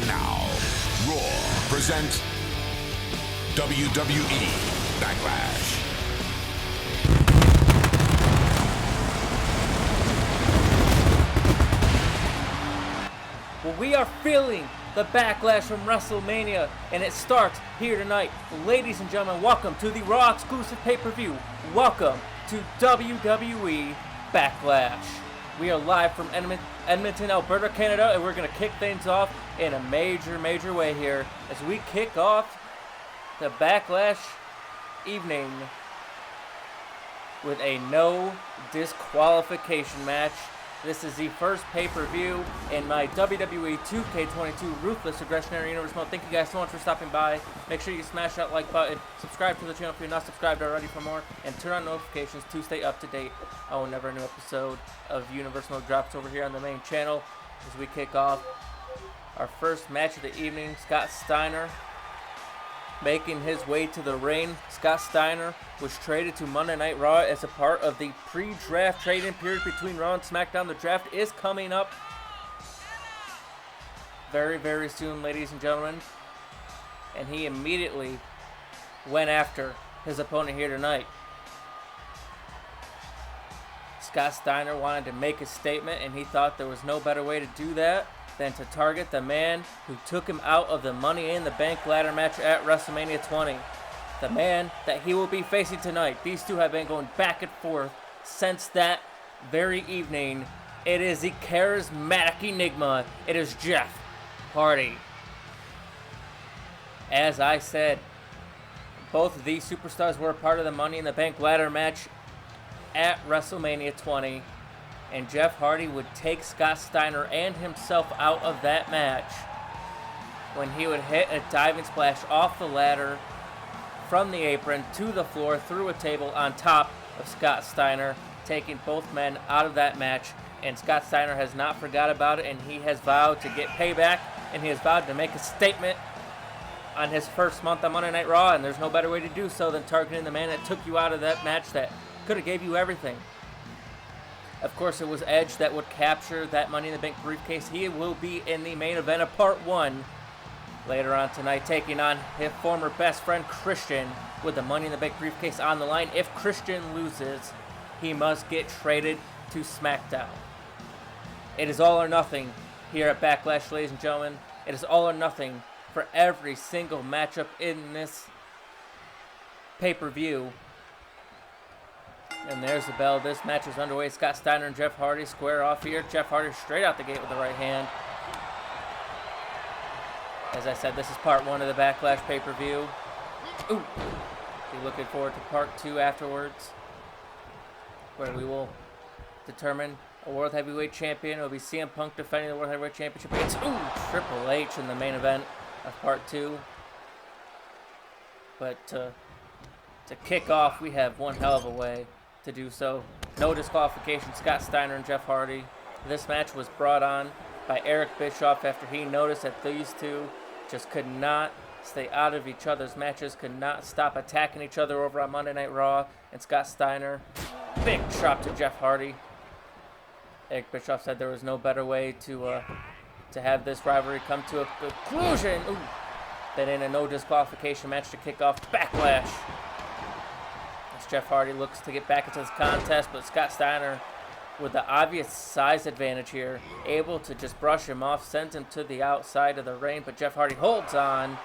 Now, Raw presents WWE Backlash. Well, we are feeling the backlash from WrestleMania, and it starts here tonight. Ladies and gentlemen, welcome to the Raw exclusive pay-per-view. Welcome to WWE Backlash. We are live from Edmonton, Alberta, Canada, and we're going to kick things off in a major way here as we kick off the Backlash evening with a no disqualification match. This is the first pay-per-view in my WWE 2K22 Ruthless Aggression Era universe mode. Thank you guys so much for stopping by. Make sure you smash that like button, subscribe to the channel if you're not subscribed already for more, and turn on notifications to stay up to date on whenever a new episode of Universe Mode drops over here on the main channel. As we kick off our first match of the evening, Scott Steiner making his way to the ring. Scott Steiner was traded to Monday Night Raw as a part of the pre-draft trade-in period between Raw and Smackdown. The draft is coming up very soon, ladies and gentlemen. And he immediately went after his opponent here tonight. Scott Steiner wanted to make a statement, and he thought there was no better way to do that than to target the man who took him out of the Money in the Bank ladder match at WrestleMania 20. The man that he will be facing tonight. These two have been going back and forth since that very evening. It is the charismatic enigma. It is Jeff Hardy. As I said, both of these superstars were a part of the Money in the Bank ladder match at WrestleMania 20. And Jeff Hardy would take Scott Steiner and himself out of that match when he would hit a diving splash off the ladder from the apron to the floor through a table on top of Scott Steiner, taking both men out of that match. And Scott Steiner has not forgot about it, and he has vowed to get payback, and he has vowed to make a statement on his first month on Monday Night Raw, and there's no better way to do so than targeting the man that took you out of that match that could have gave you everything. Of course, it was Edge that would capture that Money in the Bank briefcase. He will be in the main event of Part 1 later on tonight, taking on his former best friend Christian with the Money in the Bank briefcase on the line. If Christian loses, he must get traded to SmackDown. It is all or nothing here at Backlash, ladies and gentlemen. It is all or nothing for every single matchup in this pay-per-view. And there's the bell. This match is underway. Scott Steiner and Jeff Hardy square off here. Jeff Hardy straight out the gate with the right hand. As I said, this is part 1 of the Backlash pay-per-view. Ooh. Be looking forward to part 2 afterwards, where we will determine a World Heavyweight Champion. It will be CM Punk defending the World Heavyweight Championship against Triple H in the main event of part 2. But to kick off, we have one hell of a way to do so. No disqualification, Scott Steiner and Jeff Hardy. This match was brought on by Eric Bischoff after he noticed that these two just could not stay out of each other's matches, could not stop attacking each other over on Monday Night Raw. And Scott Steiner, big chop to Jeff Hardy. Eric Bischoff said there was no better way to have this rivalry come to a conclusion than in a no disqualification match to kick off Backlash. Jeff Hardy looks to get back into this contest, but Scott Steiner, with the obvious size advantage here, able to just brush him off, sends him to the outside of the ring, but Jeff Hardy holds on,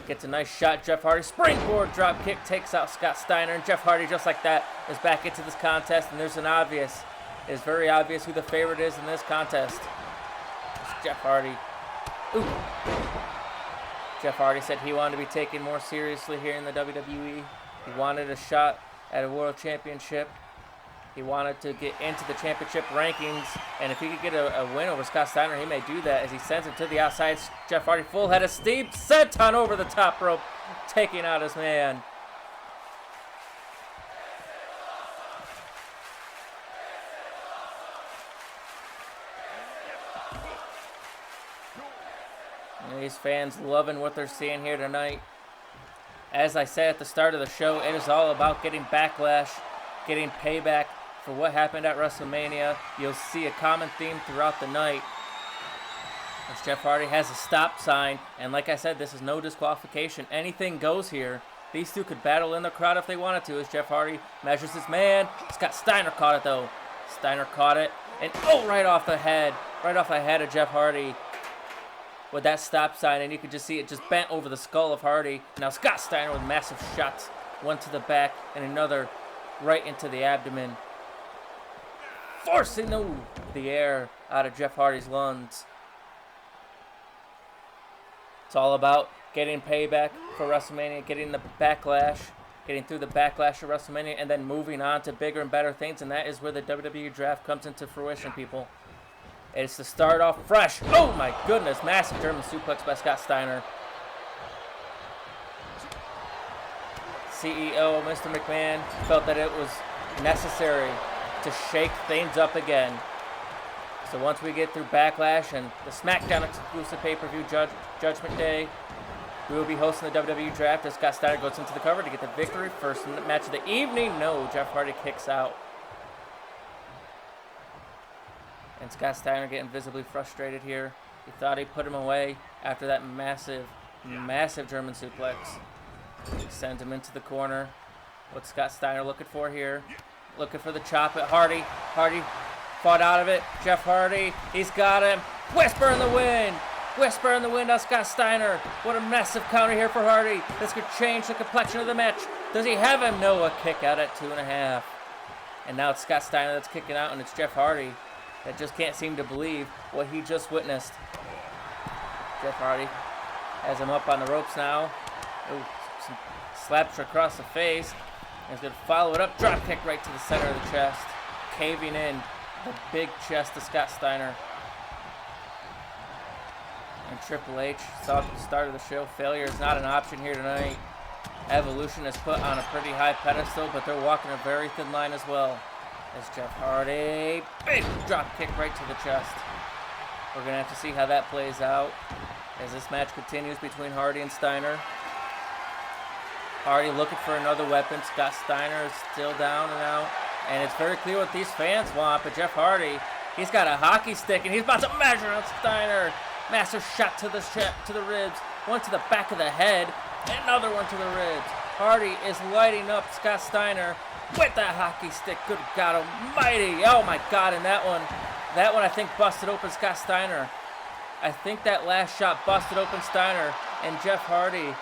gets a nice shot. Jeff Hardy, springboard drop kick, takes out Scott Steiner, and Jeff Hardy, just like that, is back into this contest, and it is very obvious who the favorite is in this contest. It's Jeff Hardy. Jeff Hardy said he wanted to be taken more seriously here in the WWE. He wanted a shot at a world championship. He wanted to get into the championship rankings. And if he could get a win over Scott Steiner, he may do that as he sends him to the outside. Jeff Hardy, full head of steam, senton over the top rope, taking out his man. And these fans loving what they're seeing here tonight. As I said at the start of the show, it is all about getting backlash, getting payback for what happened at WrestleMania. You'll see a common theme throughout the night. As Jeff Hardy has a stop sign, and like I said, this is no disqualification. Anything goes here. These two could battle in the crowd if they wanted to, as Jeff Hardy measures his man. Scott Steiner caught it, though. Steiner caught it, and right off the head of Jeff Hardy with that stop sign, and you could just see it just bent over the skull of Hardy. Now Scott Steiner with massive shots, one to the back and another right into the abdomen, forcing the air out of Jeff Hardy's lungs. It's all about getting payback for WrestleMania, getting the backlash, getting through the backlash of WrestleMania, and then moving on to bigger and better things, and that is where the WWE draft comes into fruition, people. It's to start off fresh. Oh my goodness, massive German suplex by Scott Steiner. CEO Mr. McMahon felt that it was necessary to shake things up again. So once we get through Backlash and the SmackDown exclusive pay-per-view Judgment Day, we will be hosting the WWE Draft as Scott Steiner goes into the cover to get the victory. First match of the evening. No, Jeff Hardy kicks out. And Scott Steiner getting visibly frustrated here. He thought he put him away after that massive German suplex. He sends him into the corner. What's Scott Steiner looking for here? Looking for the chop at Hardy. Hardy fought out of it. Jeff Hardy, he's got him. Whisper in the wind. Whisper in the wind on Scott Steiner. What a massive counter here for Hardy. This could change the complexion of the match. Does he have him? No, a kick out at 2.5. And now it's Scott Steiner that's kicking out, and it's Jeff Hardy that just can't seem to believe what he just witnessed. Jeff Hardy has him up on the ropes now. Ooh, some slaps across the face. He's going to follow it up. Drop kick right to the center of the chest. Caving in the big chest of Scott Steiner. And Triple H saw at the start of the show, failure is not an option here tonight. Evolution is put on a pretty high pedestal, but they're walking a very thin line as well. As Jeff Hardy, big drop kick right to the chest. We're going to have to see how that plays out as this match continues between Hardy and Steiner. Hardy looking for another weapon. Scott Steiner is still down and out. And it's very clear what these fans want, but Jeff Hardy, he's got a hockey stick, and he's about to measure on Steiner. Massive shot to the ribs, one to the back of the head, and another one to the ribs. Hardy is lighting up Scott Steiner with that hockey stick. Good God almighty. Oh my God, and that one I think busted open Scott Steiner. I think that last shot busted open Steiner, and Jeff Hardy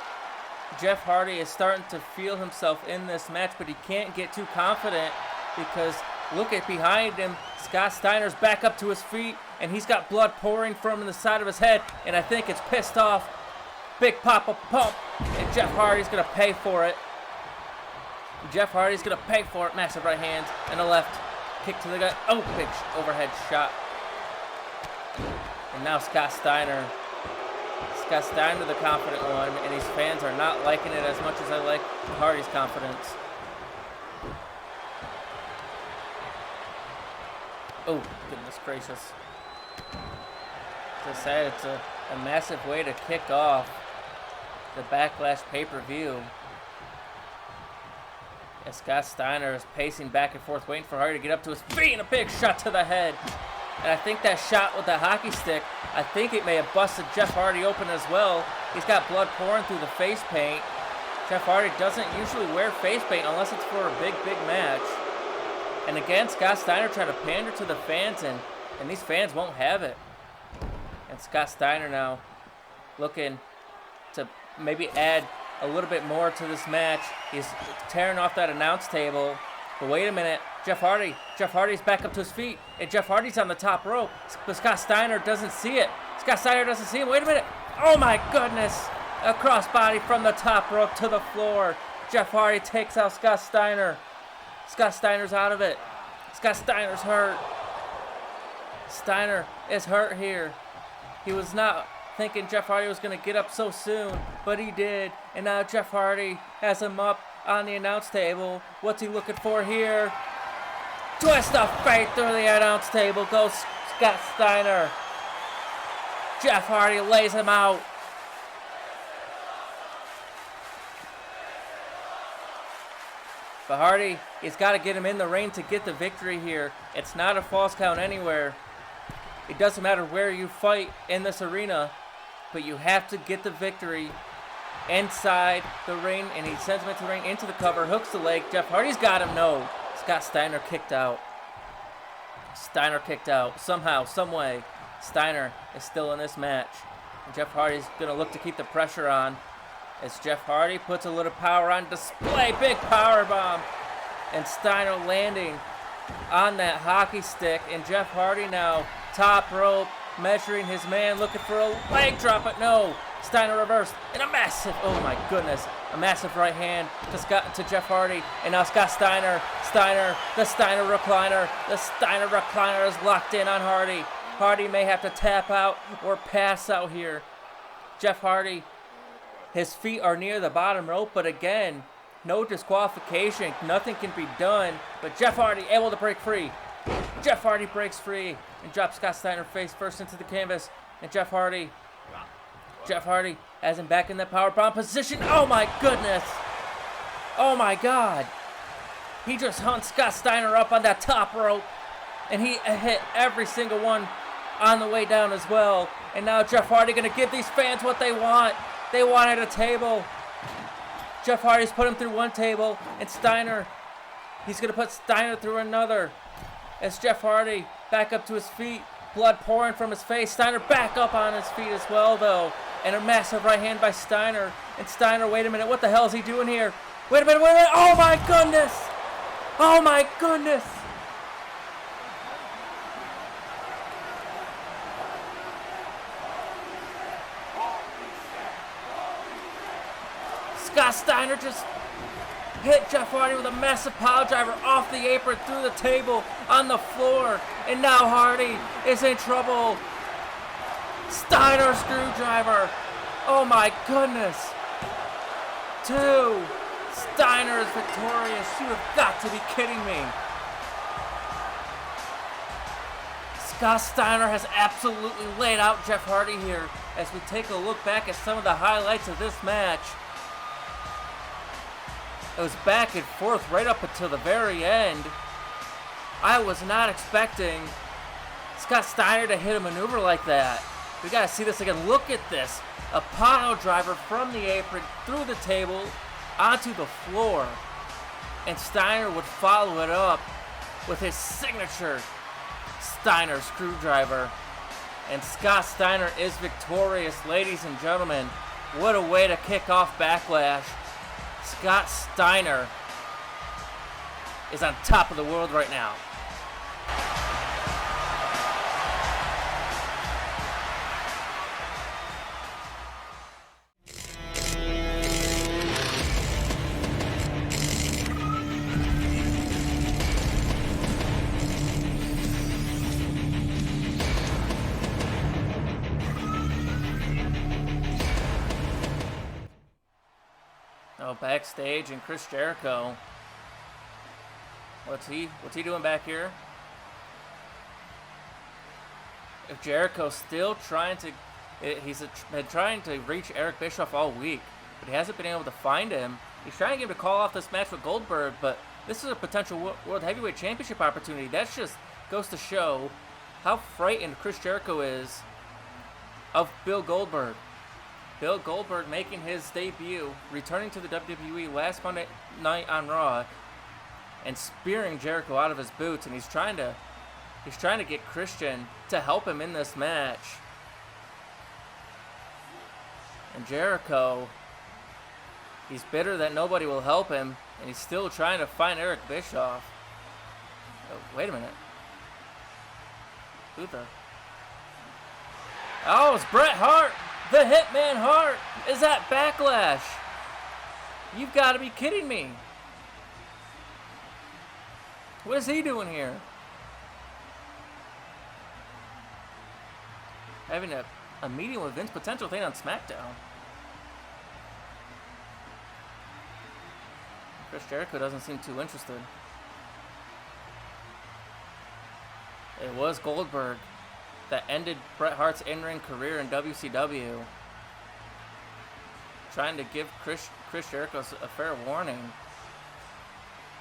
is starting to feel himself in this match, but he can't get too confident because look at behind him. Scott Steiner's back up to his feet, and he's got blood pouring from the side of his head, and I think it's pissed off. Big pop-up pump, and Jeff Hardy's going to pay for it. Jeff Hardy's going to pay for it. Massive right hand and a left. Kick to the gut. Oh, big overhead shot. And now Scott Steiner. Scott Steiner, the confident one, and these fans are not liking it as much as I like Hardy's confidence. Oh, goodness gracious. As I said, it's a massive way to kick off the Backlash pay-per-view. As Scott Steiner is pacing back and forth, waiting for Hardy to get up to his feet, and a big shot to the head. And I think that shot with the hockey stick, I think it may have busted Jeff Hardy open as well. He's got blood pouring through the face paint. Jeff Hardy doesn't usually wear face paint unless it's for a big match. And again, Scott Steiner trying to pander to the fans, and these fans won't have it. And Scott Steiner now looking to maybe add a little bit more to this match. He's tearing off that announce table. But wait a minute, Jeff Hardy's back up to his feet, and Jeff Hardy's on the top rope, but Scott Steiner doesn't see it. Scott Steiner doesn't see him. Wait a minute. Oh my goodness. A crossbody from the top rope to the floor. Jeff Hardy takes out Scott Steiner. Scott Steiner's out of it. Scott Steiner's hurt. Steiner is hurt here. He was not thinking Jeff Hardy was going to get up so soon, but he did. And now Jeff Hardy has him up on the announce table. What's he looking for here? Twist of fate through the announce table goes Scott Steiner. Jeff Hardy lays him out. But Hardy, he's got to get him in the ring to get the victory here. It's not a false count anywhere. It doesn't matter where you fight in this arena, but you have to get the victory inside the ring, and he sends him into the ring, into the cover, hooks the leg. Jeff Hardy's got him. No. Scott Steiner kicked out. Steiner kicked out. Somehow, some way, Steiner is still in this match. And Jeff Hardy's going to look to keep the pressure on as Jeff Hardy puts a little power on display. Big power bomb. And Steiner landing on that hockey stick. And Jeff Hardy now top rope, measuring his man, looking for a leg drop, but no. Steiner reversed, and a massive, oh my goodness, a massive right hand to Jeff Hardy, and now Scott Steiner, the Steiner recliner is locked in on Hardy. Hardy may have to tap out or pass out here. Jeff Hardy, his feet are near the bottom rope, but again, no disqualification, nothing can be done, but Jeff Hardy able to break free. Jeff Hardy breaks free and drops Scott Steiner face first into the canvas, and Jeff Hardy has him back in the powerbomb position. Oh my goodness. Oh my God. He just hung Scott Steiner up on that top rope, and he hit every single one on the way down as well. And now Jeff Hardy going to give these fans what they want. They wanted a table. Jeff Hardy's put him through one table, and Steiner, he's going to put Steiner through another. As Jeff Hardy back up to his feet, blood pouring from his face. Steiner back up on his feet as well, though. And a massive right hand by Steiner. And Steiner, wait a minute, what the hell is he doing here? Wait a minute, oh my goodness! Oh my goodness! Scott Steiner just hit Jeff Hardy with a massive pile driver off the apron, through the table, on the floor. And now Hardy is in trouble. Steiner screwdriver. Oh my goodness. 2. Steiner is victorious. You have got to be kidding me. Scott Steiner has absolutely laid out Jeff Hardy here as we take a look back at some of the highlights of this match. It was back and forth right up until the very end. I was not expecting Scott Steiner to hit a maneuver like that. We gotta see this again. Look at this. A pile driver from the apron through the table onto the floor. And Steiner would follow it up with his signature Steiner screwdriver. And Scott Steiner is victorious, ladies and gentlemen. What a way to kick off Backlash. Scott Steiner is on top of the world right now. Backstage, and Chris Jericho, what's he doing back here? If Jericho's still trying to, been trying to reach Eric Bischoff all week, but he hasn't been able to find him. He's trying to get him to call off this match with Goldberg, but this is a potential World Heavyweight Championship opportunity. That just goes to show how frightened Chris Jericho is of Bill Goldberg. Bill Goldberg making his debut, returning to the WWE last Monday night on Raw, and spearing Jericho out of his boots, and he's trying to get Christian to help him in this match. And Jericho, he's bitter that nobody will help him, and he's still trying to find Eric Bischoff. Oh, wait a minute. Who the? Oh, it's Bret Hart! The Hitman Hart is at Backlash. You've got to be kidding me. What is he doing here? Having a meeting with Vince potential thing on SmackDown. Chris Jericho doesn't seem too interested. It was Goldberg that ended Bret Hart's in-ring career in WCW. Trying to give Chris Jericho a fair warning.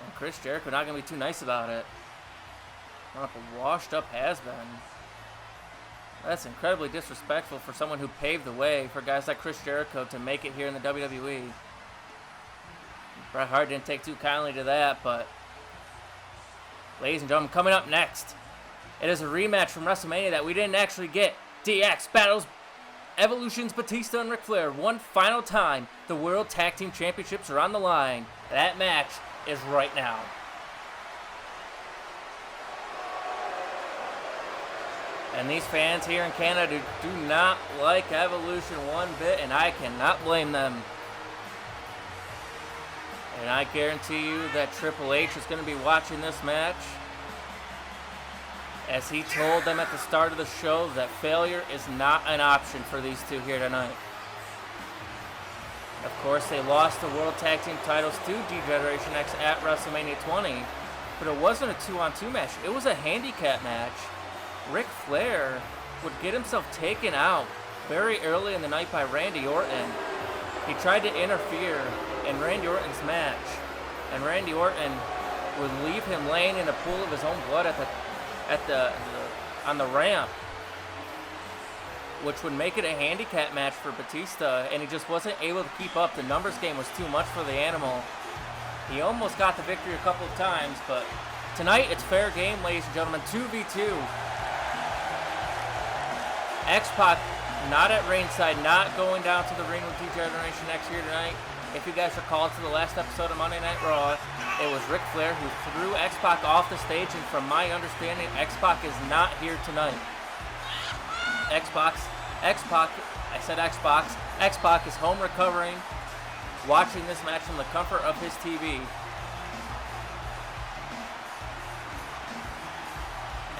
And Chris Jericho not going to be too nice about it. Not a washed up has-been. That's incredibly disrespectful for someone who paved the way for guys like Chris Jericho to make it here in the WWE. Bret Hart didn't take too kindly to that, but ladies and gentlemen, coming up next, it is a rematch from WrestleMania that we didn't actually get. DX battles Evolution's Batista and Ric Flair one final time. The World Tag Team Championships are on the line. That match is right now. And these fans here in Canada do not like Evolution one bit, and I cannot blame them. And I guarantee you that Triple H is going to be watching this match, as he told them at the start of the show that failure is not an option for these two here tonight. Of course, they lost the World Tag Team titles to D-Generation X at WrestleMania 20, but it wasn't a 2-on-2 match. It was a handicap match. Ric Flair would get himself taken out very early in the night by Randy Orton. He tried to interfere in Randy Orton's match, and Randy Orton would leave him laying in a pool of his own blood on the ramp, which would make it a handicap match for Batista, and he just wasn't able to keep up. The numbers game was too much for the animal. He almost got the victory a couple of times, but tonight it's fair game, ladies and gentlemen. 2v2. X-Pac not at ringside, not going down to the ring with D-Generation X here tonight. If you guys recall to the last episode of Monday Night Raw, it was Ric Flair who threw X-Pac off the stage, and from my understanding, X-Pac is not here tonight. X-Pac is home recovering, watching this match from the comfort of his TV.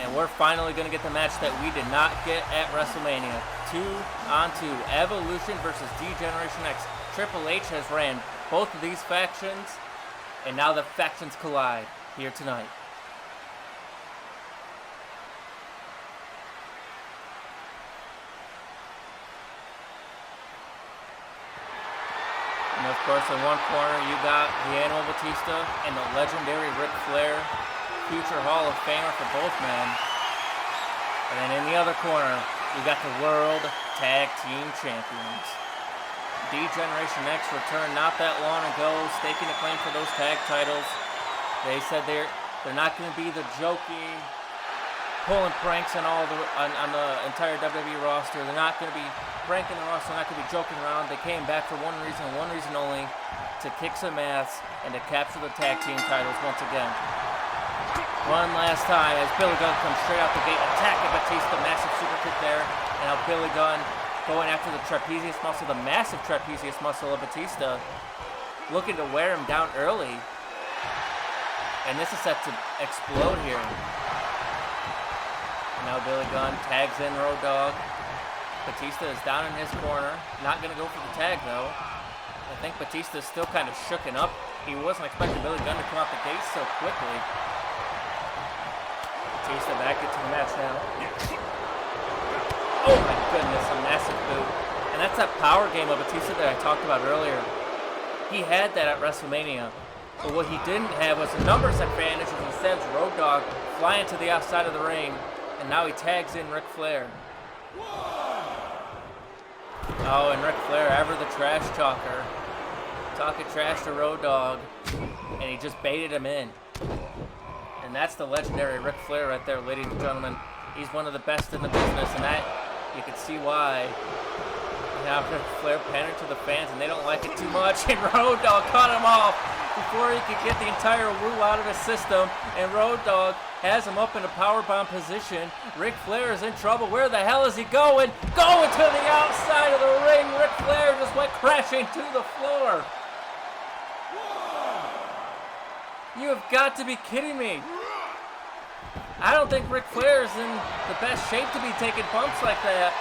And we're finally going to get the match that we did not get at WrestleMania. 2-on-2. Evolution versus D-Generation X. Triple H has ran both of these factions, and now the factions collide here tonight. And of course, in one corner, you got the Animal Batista and the legendary Ric Flair, future Hall of Famer for both men. And then in the other corner, we got the World Tag Team Champions. D-Generation X returned not that long ago, staking a claim for those tag titles. They said they're not going to be the jokey, pulling pranks on the entire WWE roster. They're not going to be pranking the roster. They're not going to be joking around. They came back for one reason only, to kick some ass and to capture the tag team titles once again. One last time as Billy Gunn comes straight out the gate, attacking Batista, massive super kick there, and now Billy Gunn going after the trapezius muscle, the massive trapezius muscle of Batista, looking to wear him down early. And this is set to explode here. And now Billy Gunn tags in Road Dogg. Batista is down in his corner, not going to go for the tag though. I think Batista is still kind of shooken up. He wasn't expecting Billy Gunn to come out the gate so quickly. Batista back into the match now. Oh my goodness, a massive boot. And that's that power game of Batista that I talked about earlier. He had that at WrestleMania. But what he didn't have was a numbers advantage, as he sends Road Dogg flying to the outside of the ring. And now he tags in Ric Flair. Oh, and Ric Flair, ever the trash talker. Talking trash to Road Dogg. And he just baited him in. And that's the legendary Ric Flair right there, ladies and gentlemen. He's one of the best in the business, and that, you can see why. Now Ric Flair pandering to the fans, and they don't like it too much. And Road Dogg cut him off before he could get the entire woo out of his system. And Road Dogg has him up in a powerbomb position. Ric Flair is in trouble. Where the hell is he going? Going to the outside of the ring. Ric Flair just went crashing to the floor. You have got to be kidding me. I don't think Ric Flair is in the best shape to be taking bumps like that.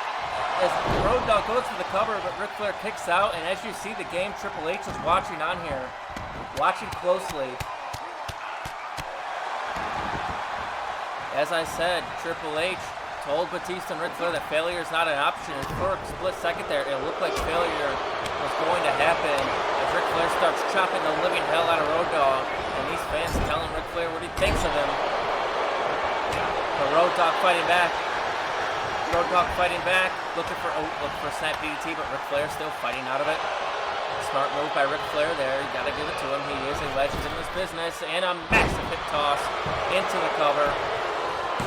As Road Dogg goes for the cover, but Ric Flair kicks out, and as you see the game, Triple H is watching on here. Watching closely. As I said, Triple H told Batista and Ric Flair that failure is not an option. And for a split second there, it looked like failure was going to happen as Ric Flair starts chopping the living hell out of Road Dogg. And these fans telling Ric Flair what he thinks of him. But Road Dogg fighting back. Road Dogg fighting back, looking for snap DDT, but Ric Flair still fighting out of it. Smart move by Ric Flair there. You gotta give it to him. He is a legend in this business. And a massive hip toss into the cover.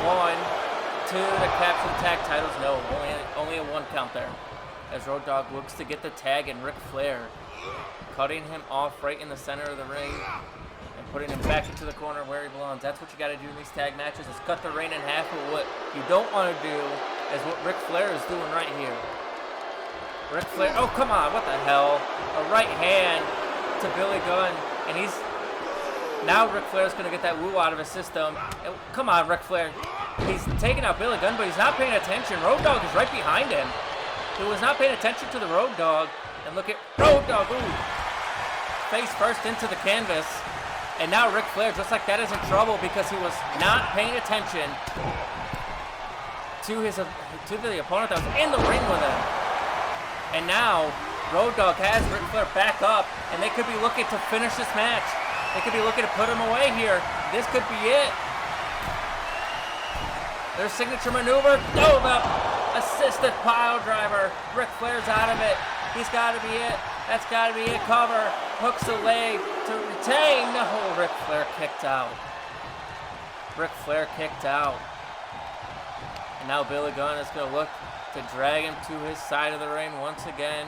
1, 2 to capture the tag titles. No, only a 1 count there. As Road Dogg looks to get the tag, and Ric Flair cutting him off right in the center of the ring and putting him back into the corner where he belongs. That's what you got to do in these tag matches, is cut the reign in half. But what you don't want to do is what Ric Flair is doing right here. Ric Flair, oh come on, what the hell? A right hand to Billy Gunn, and now Ric Flair's going to get that woo out of his system. And, come on, Ric Flair. He's taking out Billy Gunn, but he's not paying attention. Road Dogg is right behind him. He was not paying attention to the Road Dogg. And look at Road Dogg, ooh. Face first into the canvas. And now Ric Flair, just like that, is in trouble because he was not paying attention to the opponent that was in the ring with him. And now Road Dogg has Ric Flair back up, and they could be looking to finish this match. They could be looking to put him away here. This could be it. Their signature maneuver. Oh, the assisted pile driver. Ric Flair's out of it. He's got to be it. That's got to be it. Cover. Hooks the leg to retain. No, Ric Flair kicked out. Ric Flair kicked out. And now Billy Gunn is going to look to drag him to his side of the ring once again.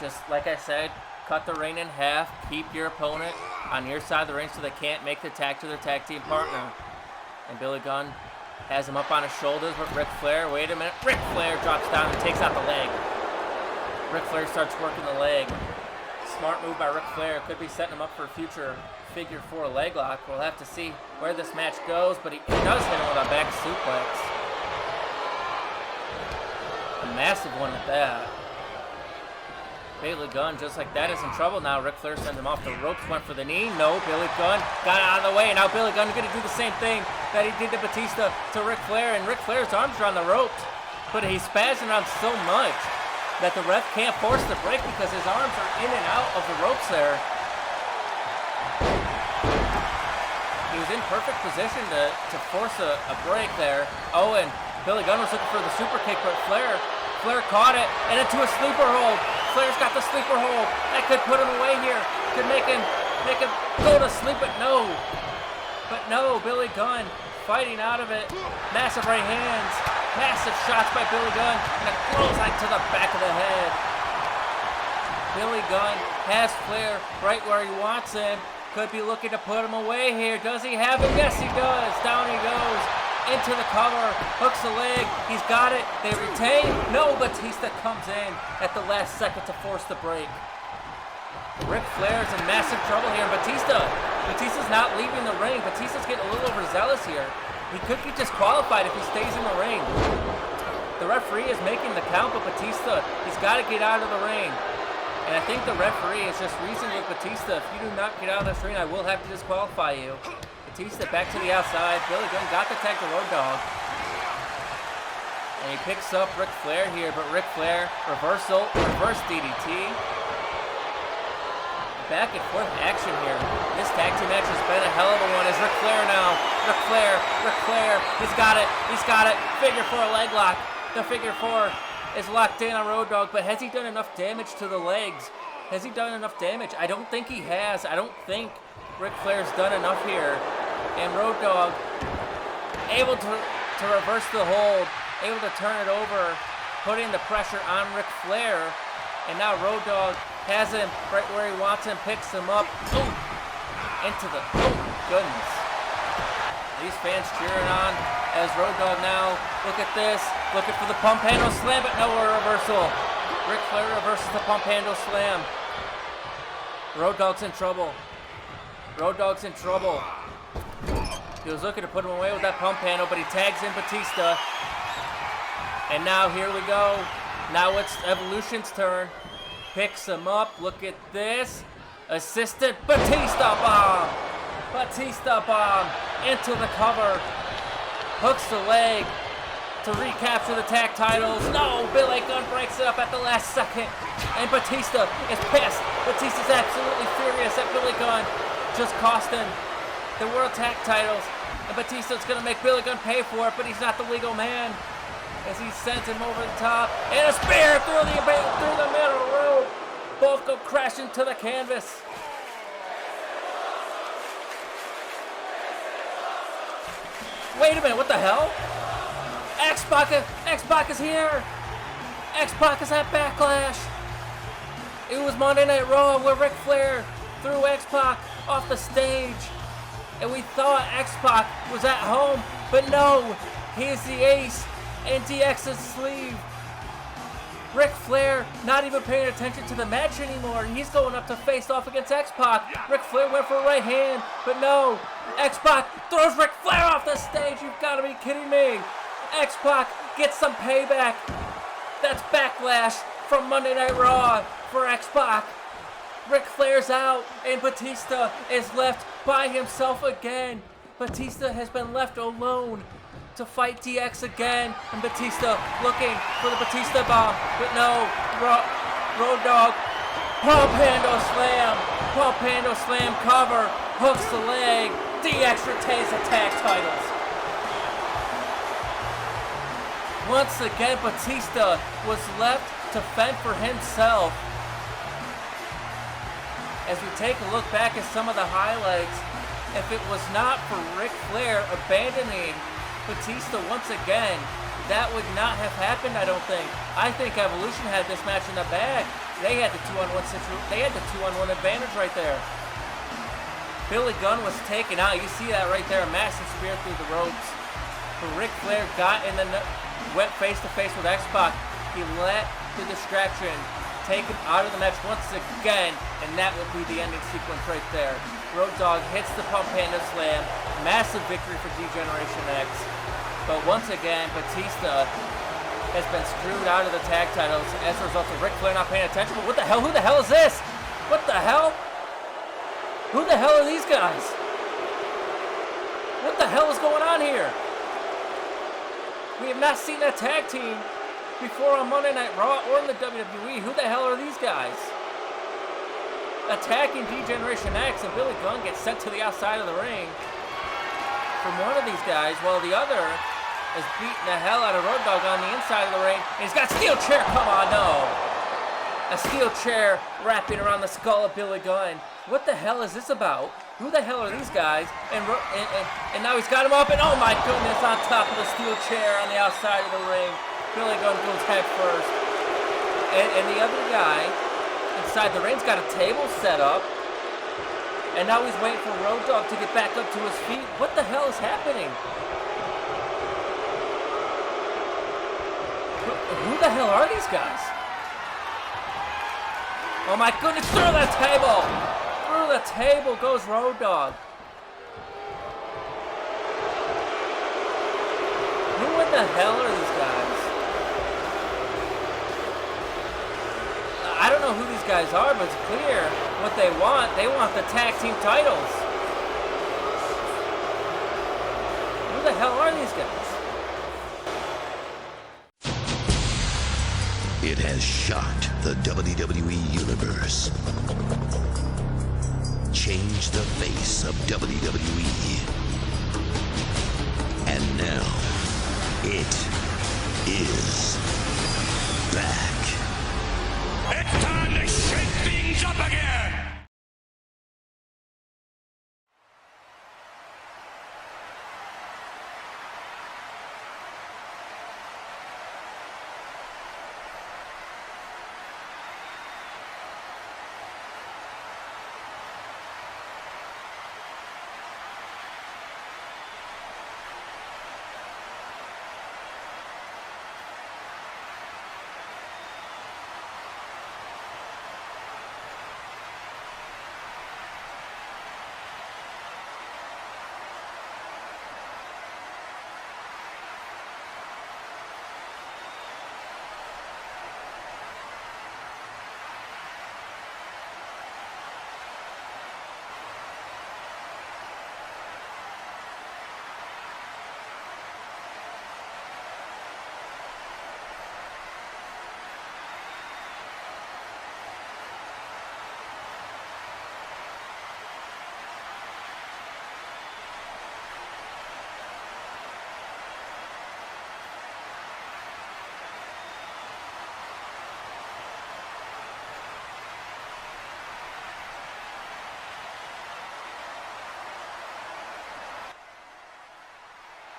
Just like I said, cut the ring in half. Keep your opponent on your side of the ring so they can't make the tag to their tag team partner. And Billy Gunn has him up on his shoulders with Ric Flair. Wait a minute. Ric Flair drops down and takes out the leg. Ric Flair starts working the leg. Smart move by Ric Flair. Could be setting him up for a future figure 4 leg lock. We'll have to see where this match goes, but he does hit him with a back suplex. A massive one at that. Billy Gunn, just like that, is in trouble now. Ric Flair sends him off the ropes, went for the knee. No, Billy Gunn got out of the way, and now Billy Gunn is going to do the same thing that he did to Batista to Ric Flair, and Ric Flair's arms are on the ropes, but he's spazzing around so much that the ref can't force the break because his arms are in and out of the ropes there. He was in perfect position to force a break there. Oh, and Billy Gunn was looking for the super kick, but Flair caught it, and into a sleeper hold. Flair's got the sleeper hold. That could put him away here. Could make him go to sleep, but no. But no, Billy Gunn fighting out of it. Massive right hands. Massive shots by Billy Gunn. And a clothesline to the back of the head. Billy Gunn has Flair right where he wants him. Could be looking to put him away here. Does he have him? Yes, he does. Down he goes. Into the cover, hooks the leg, he's got it, they retain. No, Batista comes in at the last second to force the break. Ric Flair's in massive trouble here, and Batista's not leaving the ring. Batista's getting a little overzealous here. He could be disqualified if he stays in the ring. The referee is making the count, but Batista, he's got to get out of the ring. And I think the referee is just reasoning with Batista, if you do not get out of this ring, I will have to disqualify you. Batista back to the outside. Billy Gunn got the tag to Road Dogg. And he picks up Ric Flair here, but Ric Flair, reverse DDT. Back and forth action here. This tag team match has been a hell of a one. Is Ric Flair now. Ric Flair, he's got it. Figure 4 leg lock. The figure 4 is locked in on Road Dogg, but has he done enough damage to the legs? Has he done enough damage? I don't think he has. I don't think Ric Flair's done enough here. And Road Dogg able to reverse the hold, able to turn it over, putting the pressure on Ric Flair. And now Road Dogg has him right where he wants him, picks him up. Ooh, goodness. These fans cheering on as Road Dogg now, look at this, looking for the pump handle slam, but no reversal. Ric Flair reverses the pump handle slam. Road Dogg's in trouble. He was looking to put him away with that pump handle, but he tags in Batista. And now here we go. Now it's Evolution's turn. Picks him up. Look at this. Assisted Batista bomb. Into the cover. Hooks the leg to recapture the tag titles. No, Billy Gunn breaks it up at the last second. And Batista is pissed. Batista's absolutely furious at Billy Gunn. Just cost him the World Tag Titles. And Batista's going to make Billy Gunn pay for it, but he's not the legal man. As he sends him over the top. And a spear through the middle rope. Both go crashing to the canvas. Wait a minute, what the hell? X-Pac is here. X-Pac is at Backlash. It was Monday Night Raw where Ric Flair threw X-Pac off the stage. And we thought X-Pac was at home, but no, he's the ace in DX's sleeve. Ric Flair not even paying attention to the match anymore. He's going up to face off against X-Pac. Ric Flair went for a right hand, but no. X-Pac throws Ric Flair off the stage. You've got to be kidding me. X-Pac gets some payback. That's Backlash from Monday Night Raw for X-Pac. Ric Flair's out, and Batista is left by himself again. Batista has been left alone to fight DX again, and Batista looking for the Batista bomb, but no, Road Dogg, Paul Pando slam cover, hooks the leg, DX retains the tag titles. Once again, Batista was left to fend for himself. As we take a look back at some of the highlights, if it was not for Ric Flair abandoning Batista once again, that would not have happened, I don't think. I think Evolution had this match in the bag. They had the 2-on-1 advantage right there. Billy Gunn was taken out. You see that right there, a massive spear through the ropes. But Ric Flair went face to face with X-Pac. He let the distraction take him out of the match once again, and that will be the ending sequence right there. Road Dogg hits the Pump Panda Slam. Massive victory for D-Generation X. But once again, Batista has been screwed out of the tag titles as a result of Ric Flair not paying attention. But what the hell? Who the hell is this? What the hell? Who the hell are these guys? What the hell is going on here? We have not seen that tag team before on Monday Night Raw or in the WWE. Who the hell are these guys? Attacking D-Generation X, and Billy Gunn gets sent to the outside of the ring from one of these guys, while the other is beating the hell out of Road Dogg on the inside of the ring. And he's got a steel chair. Come on, no. A steel chair wrapping around the skull of Billy Gunn. What the hell is this about? Who the hell are these guys? And now he's got him up, and oh my goodness, on top of the steel chair on the outside of the ring. Billy Gunn goes head first. And the other guy inside the ring's got a table set up. And now he's waiting for Road Dogg to get back up to his feet. What the hell is happening? Who the hell are these guys? Oh my goodness, through the table! Through the table goes Road Dogg. Who in the hell are these guys? I don't know who these guys are, but it's clear what they want. They want the tag team titles. Who the hell are these guys? It has shocked the WWE Universe. Changed the face of WWE. And now, it is back. It's time to shake things up again!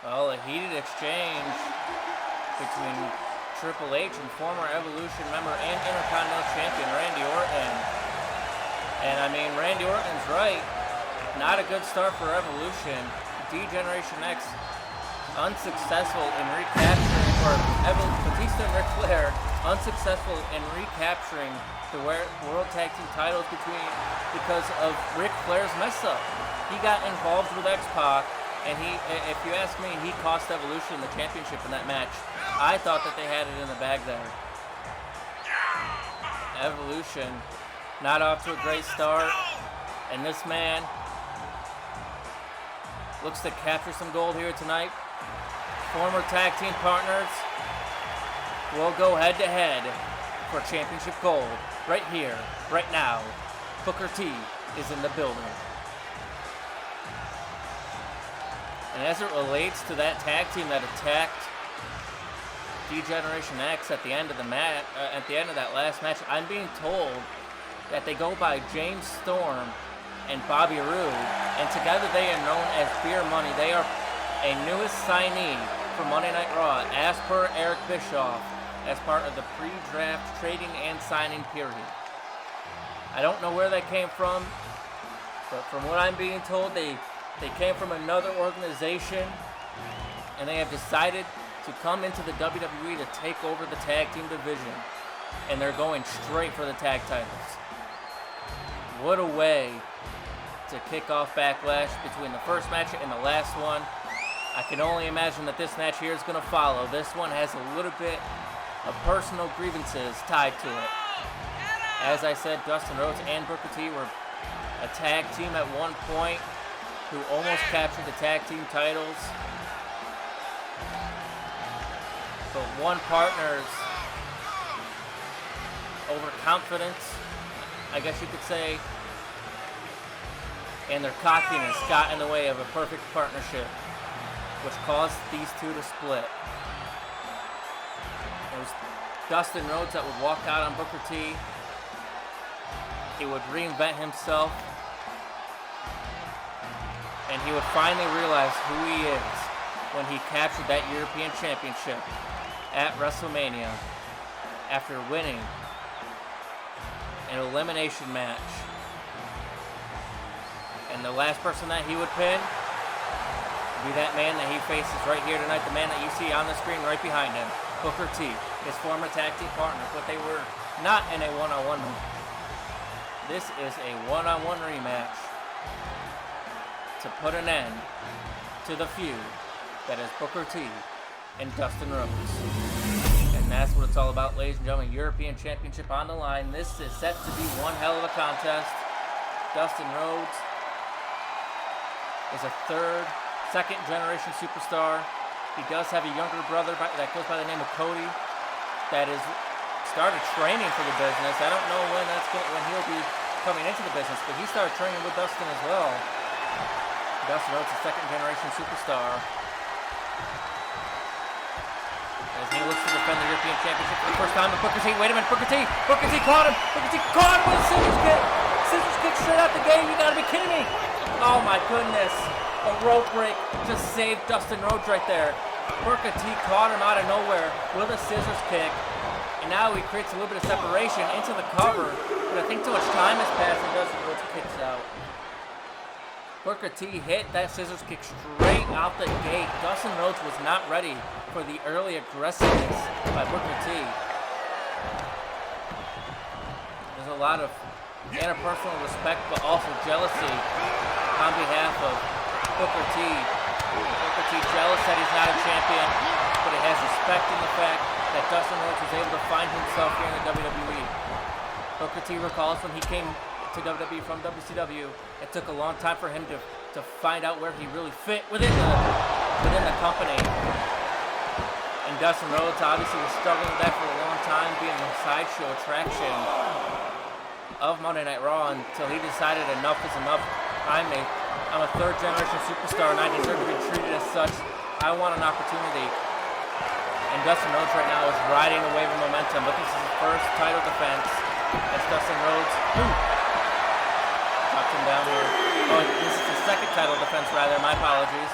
Well, a heated exchange between Triple H and former Evolution member and Intercontinental Champion Randy Orton. And I mean, Randy Orton's right. Not a good start for Evolution. D-Generation X unsuccessful in recapturing, or Batista and Ric Flair unsuccessful in recapturing the World Tag Team titles because of Ric Flair's mess up. He got involved with X-Pac, and if you ask me, he cost Evolution the championship in that match. I thought that they had it in the bag there. Evolution not off to a great start, and this man looks to capture some gold here tonight. Former tag team partners will go head-to-head for championship gold right here, right now. Booker T is in the building. And as it relates to that tag team that attacked D-Generation X at the end of the match, at the end of that last match, I'm being told that they go by James Storm and Bobby Roode, and together they are known as Beer Money. They are a newest signee for Monday Night Raw, as per Eric Bischoff, as part of the pre-draft trading and signing period. I don't know where that came from, but from what I'm being told, they came from another organization, and they have decided to come into the WWE to take over the tag team division, and they're going straight for the tag titles. What a way to kick off Backlash between the first match and the last one. I can only imagine that this match here is going to follow. This one has a little bit of personal grievances tied to it. As I said, Dustin Rhodes and Booker T were a tag team at one point who almost captured the tag team titles. But one partner's overconfidence, I guess you could say, and their cockiness got in the way of a perfect partnership, which caused these two to split. It was Dustin Rhodes that would walk out on Booker T. He would reinvent himself, and he would finally realize who he is when he captured that European Championship at WrestleMania after winning an elimination match. And the last person that he would pin would be that man that he faces right here tonight, the man that you see on the screen right behind him, Booker T, his former tag team partner, but they were not in a one-on-one match. This is a one-on-one rematch to put an end to the feud that is Booker T and Dustin Rhodes. And that's what it's all about, ladies and gentlemen. European Championship on the line. This is set to be one hell of a contest. Dustin Rhodes is a second-generation superstar. He does have a younger brother that goes by the name of Cody that is started training for the business. I don't know when he'll be coming into the business, but he started training with Dustin as well. Dustin Rhodes, a second-generation superstar, as he looks to defend the European Championship for the first time. But Booker T, wait a minute, Booker T caught him. Booker T caught him with a scissors kick. Scissors kick straight out the game. You gotta be kidding me. Oh my goodness. A rope break just saved Dustin Rhodes right there. Booker T caught him out of nowhere with a scissors kick. And now he creates a little bit of separation into the cover. But I think too much time has passed and Dustin Rhodes kicks out. Booker T hit that scissors kick straight out the gate. Dustin Rhodes was not ready for the early aggressiveness by Booker T. There's a lot of interpersonal respect, but also jealousy on behalf of Booker T. Booker T jealous that he's not a champion, but he has respect in the fact that Dustin Rhodes was able to find himself here in the WWE. Booker T recalls when he came to WWE from WCW, it took a long time for him to find out where he really fit within the company. And Dustin Rhodes obviously was struggling with that for a long time, being a sideshow attraction of Monday Night Raw, until he decided enough is enough. I'm a third-generation superstar, and I deserve to be treated as such. I want an opportunity. And Dustin Rhodes right now is riding a wave of momentum, but this is his first title defense as Dustin Rhodes drops him down here. Oh, this is his second title defense, rather. My apologies.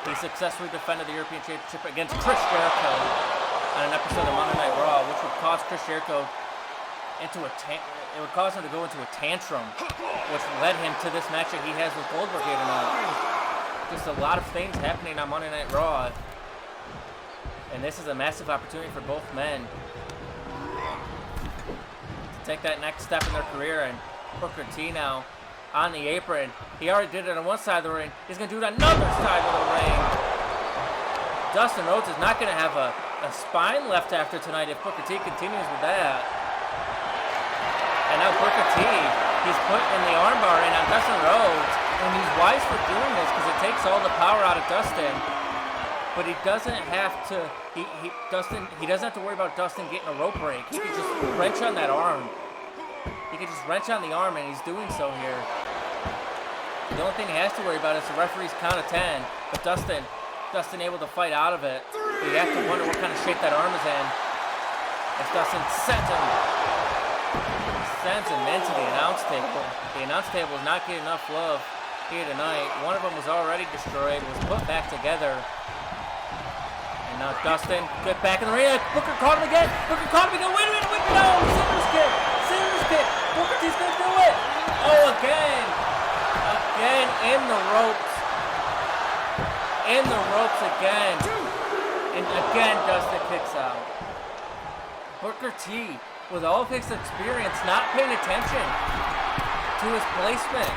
He successfully defended the European Championship against Chris Jericho on an episode of Monday Night Raw, which would cause Chris Jericho into it would cause him to go into a tantrum, which led him to this match that he has with Goldberg here tonight. Just a lot of things happening on Monday Night Raw, and this is a massive opportunity for both men to take that next step in their career. And Booker T now on the apron. He already did it on one side of the ring. He's going to do it on another side of the ring. Dustin Rhodes is not going to have a spine left after tonight if Booker T continues with that. And now Booker T, he's putting the armbar in on Dustin Rhodes, and he's wise for doing this because it takes all the power out of Dustin. But he doesn't have to. He doesn't have to worry about Dustin getting a rope break. He can just wrench on that arm. He can just wrench on the arm, and he's doing so here. The only thing he has to worry about is the referee's count of 10. But Dustin able to fight out of it. But you have to wonder what kind of shape that arm is in. As Dustin sends him into the announce table. The announce table is not getting enough love here tonight. One of them was already destroyed, was put back together. And now Dustin, get back in the ring. Booker caught him again. Wait a minute, no! Scissors kick. Booker T's gonna do it. Oh, again in the ropes. Again. And again, Dustin kicks out. Booker T, with all of his experience, not paying attention to his placement.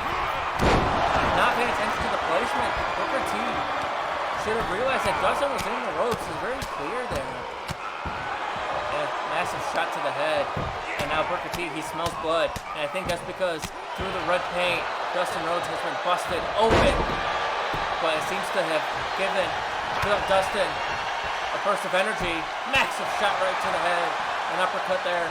Booker T should have realized that Dustin was in the ropes. It's very clear there. And a massive shot to the head. And now Booker T, he smells blood. And I think that's because through the red paint, Dustin Rhodes has been busted open. But it seems to have given Dustin a burst of energy. Massive shot right to the head. An uppercut there.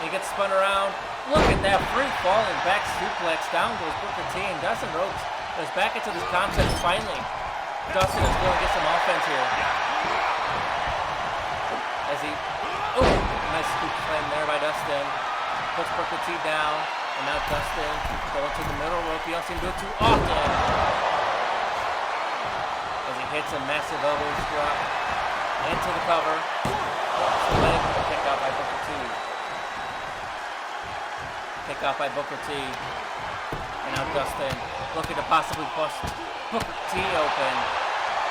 He gets spun around. Look at that free falling back suplex. Down goes Booker T, and Dustin Rhodes is back into this contest finally. Dustin is going to get some offense here. As he, nice scoop slam there by Dustin. Puts Booker T down, and now Dustin going to the middle rope. You don't see him do it too often. As he hits a massive elbow drop into the cover. Leg kick out by Booker T. And now Dustin looking to possibly bust Booker T open.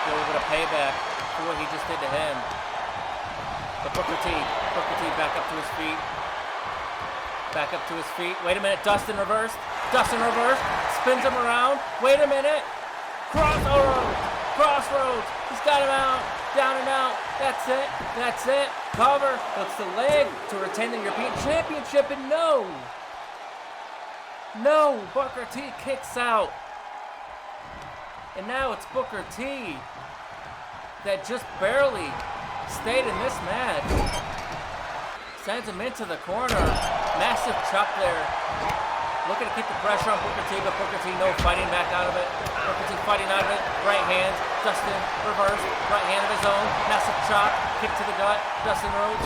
Get a little bit of payback for what he just did to him. But Booker T back up to his feet. Wait a minute, Dustin reversed. Spins him around. Wait a minute. Crossroads. He's got him out. Down and out. That's it. Cover. Hooks the leg to retain the European Championship, and no, Booker T kicks out. And now it's Booker T that just barely stayed in this match. Sends him into the corner. Massive chop there. Looking to keep the pressure on Booker T, but Booker T no fighting back out of it. Booker T fighting out of it. Right hand. Dustin reverse. Right hand of his own. Massive chop. Kick to the gut. Dustin Rhodes.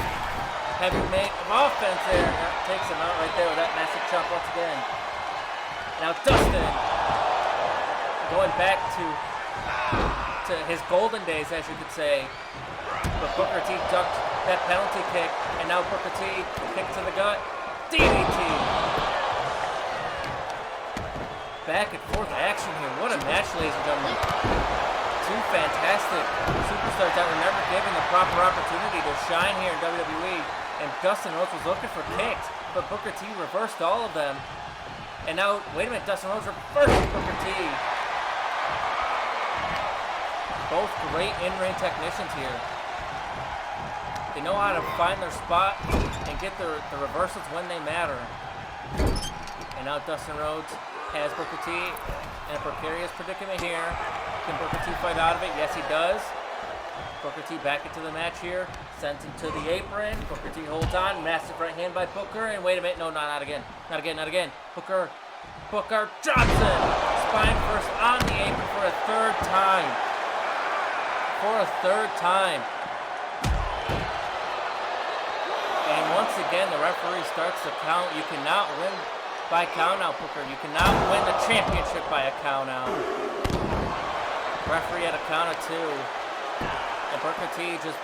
Heavy make of offense there. That takes him out right there with that massive chop once again. Now Dustin going back to his golden days, as you could say. But Booker T ducked that penalty kick, and now Booker T kick to the gut. DDT. Back and forth action here. What a match, ladies and gentlemen. Two fantastic superstars that were never given the proper opportunity to shine here in WWE. And Dustin Rhodes was looking for kicks, but Booker T reversed all of them. And now, wait a minute, Dustin Rhodes reversed Booker T. Both great in-ring technicians here. They know how to find their spot and get the reversals when they matter. And now Dustin Rhodes has Booker T in a precarious predicament here. Can Booker T fight out of it? Yes, he does. Booker T back into the match here. Sends him to the apron. Booker T holds on. Massive right hand by Booker. And wait a minute. No, not again. Not again. Booker Johnson. Spine first on the apron for a third time. And once again, the referee starts to count. You cannot win by count out, Booker. You cannot win the championship by a count out. Referee at a count of 2. And Booker T just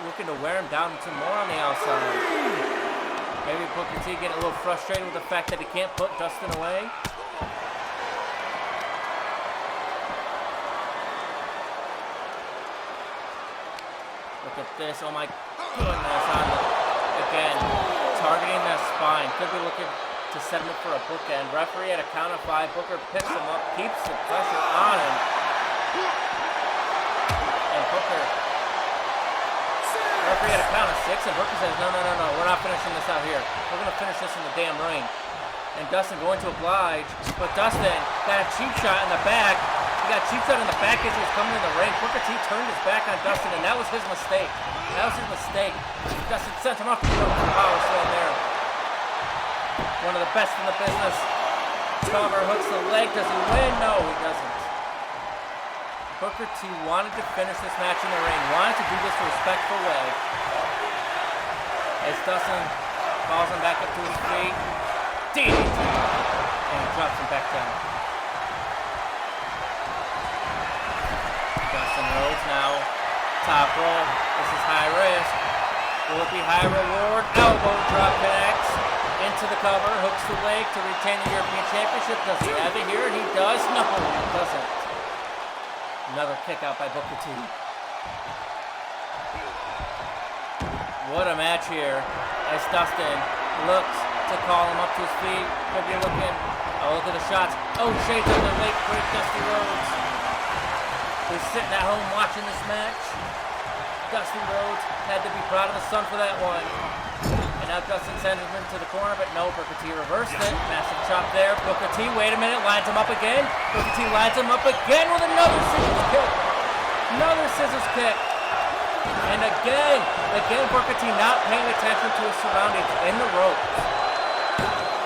looking to wear him down some more on the outside. Maybe Booker T getting a little frustrated with the fact that he can't put Dustin away. Look at this. Oh my goodness. Again, targeting the spine. Could be looking to set him up for a bookend. Referee at a count of 5. Booker picks him up, keeps the pressure on him. And Booker, referee at a count of 6, and Booker says, no, we're not finishing this out here. We're going to finish this in the damn ring. And Dustin going to oblige, but Dustin got a cheap shot in the back. He got a cheap shot in the back as he was coming in the ring. Booker T turned his back on Dustin, and that was his mistake. Dustin sent him off the rope. Power slam there. One of the best in the business. Cover hooks the leg. Does he win? No, he doesn't. Booker T wanted to finish this match in the ring. Wanted to do this a respectful way. As Dustin calls him back up to his feet. DDT. And he drops him back down. Dustin Rhodes now. Top rope. This is high risk. Will it be high reward? Elbow drop connects. Into the cover. Hooks the leg to retain the European Championship. Does he have it here? He does. No, he doesn't. Another kick out by Booker T. What a match here as Dustin looks to call him up to his feet. Could be looking. Oh, look at the shots. Oh, shades of the late great Dusty Rhodes. Who's sitting at home watching this match. Dusty Rhodes had to be proud of his son for that one. And now Dustin sends him into the corner, but no, Booker T reversed it. Massive chop there. Booker T, wait a minute, lines him up again. Booker T lines him up again with another scissors kick. Another scissors kick. And again, Booker T not paying attention to his surroundings in the ropes.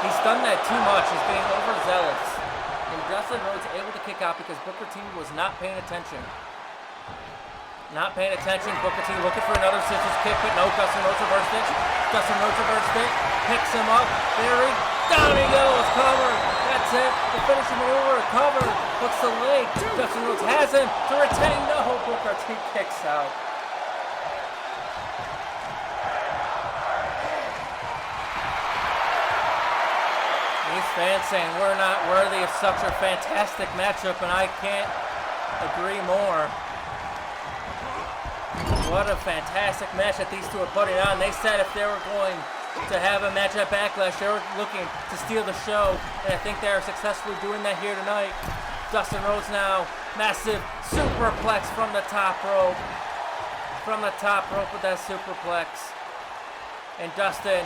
He's done that too much. He's being overzealous. And Dustin Rhodes able to kick out because Booker T was not paying attention. Not paying attention. Booker T looking for another scissors kick, but no, Dustin Rhodes reversed it. Dustin Rhodes reversed it. Picks him up. Down he goes. Cover. That's it. The finishing maneuver. Cover. Hooks the leg. Dustin Rhodes has him to retain. No, Booker T kicks out. These fans saying we're not worthy of such a fantastic matchup, and I can't agree more. What a fantastic match that these two are putting on. They said if they were going to have a match at Backlash, they were looking to steal the show, and I think they are successfully doing that here tonight. Dustin Rhodes now, massive superplex from the top rope. From the top rope with that superplex. And Dustin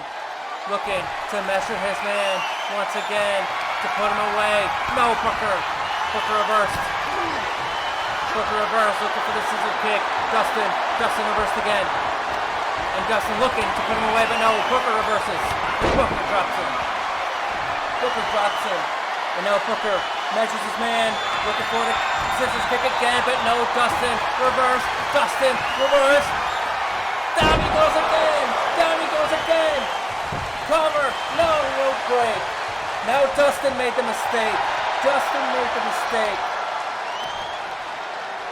looking to measure his man once again to put him away. No, Booker. Booker reversed. Booker reversed, looking for the scissor kick. Dustin reversed again. And Dustin looking to put him away, but no, Booker reverses. And Booker drops him. And now Booker measures his man, looking for the scissors kick again, but no, Dustin reversed. Down he goes again. Cover, no, rope break. Now Dustin made the mistake.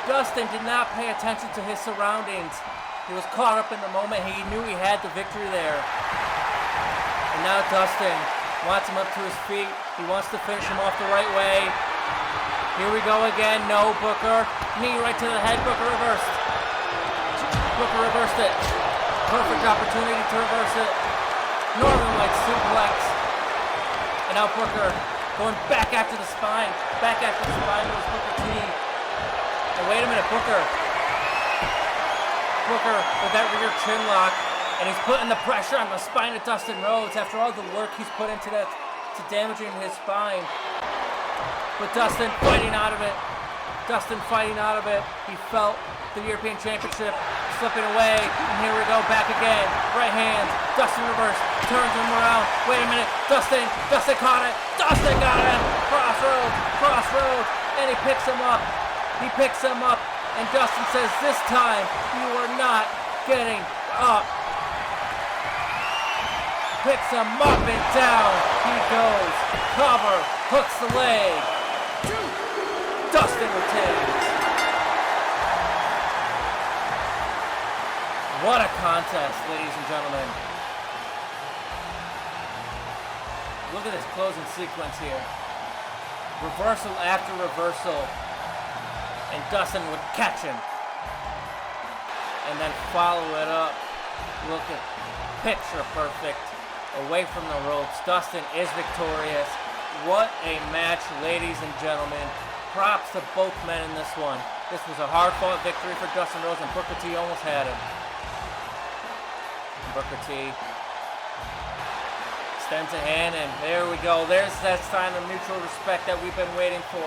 Dustin did not pay attention to his surroundings. He was caught up in the moment. He knew he had the victory there. And now Dustin wants him up to his feet. He wants to finish him off the right way. Here we go again. No, Booker. Knee right to the head. Booker reversed it. Perfect opportunity to reverse it. Northern Lights suplex. And now Booker going back after the spine. It was Booker T. And wait a minute, Booker with that rear chin lock, and he's putting the pressure on the spine of Dustin Rhodes after all the work he's put into that to damaging his spine. But Dustin fighting out of it. He felt the European Championship slipping away, and here we go, back again. Right hand, Dustin reversed, turns him around. Wait a minute, Dustin caught it. Dustin got him. Crossroads, and he picks him up. And Dustin says, this time, you are not getting up. Picks him up and down. He goes. Cover. Hooks the leg. Dustin retains. What a contest, ladies and gentlemen. Look at this closing sequence here. Reversal after reversal. And Dustin would catch him. And then follow it up. Look at picture perfect. Away from the ropes. Dustin is victorious. What a match, ladies and gentlemen. Props to both men in this one. This was a hard-fought victory for Dustin Rhodes, and Booker T almost had him. Booker T extends a hand, and there we go. There's that sign of mutual respect that we've been waiting for.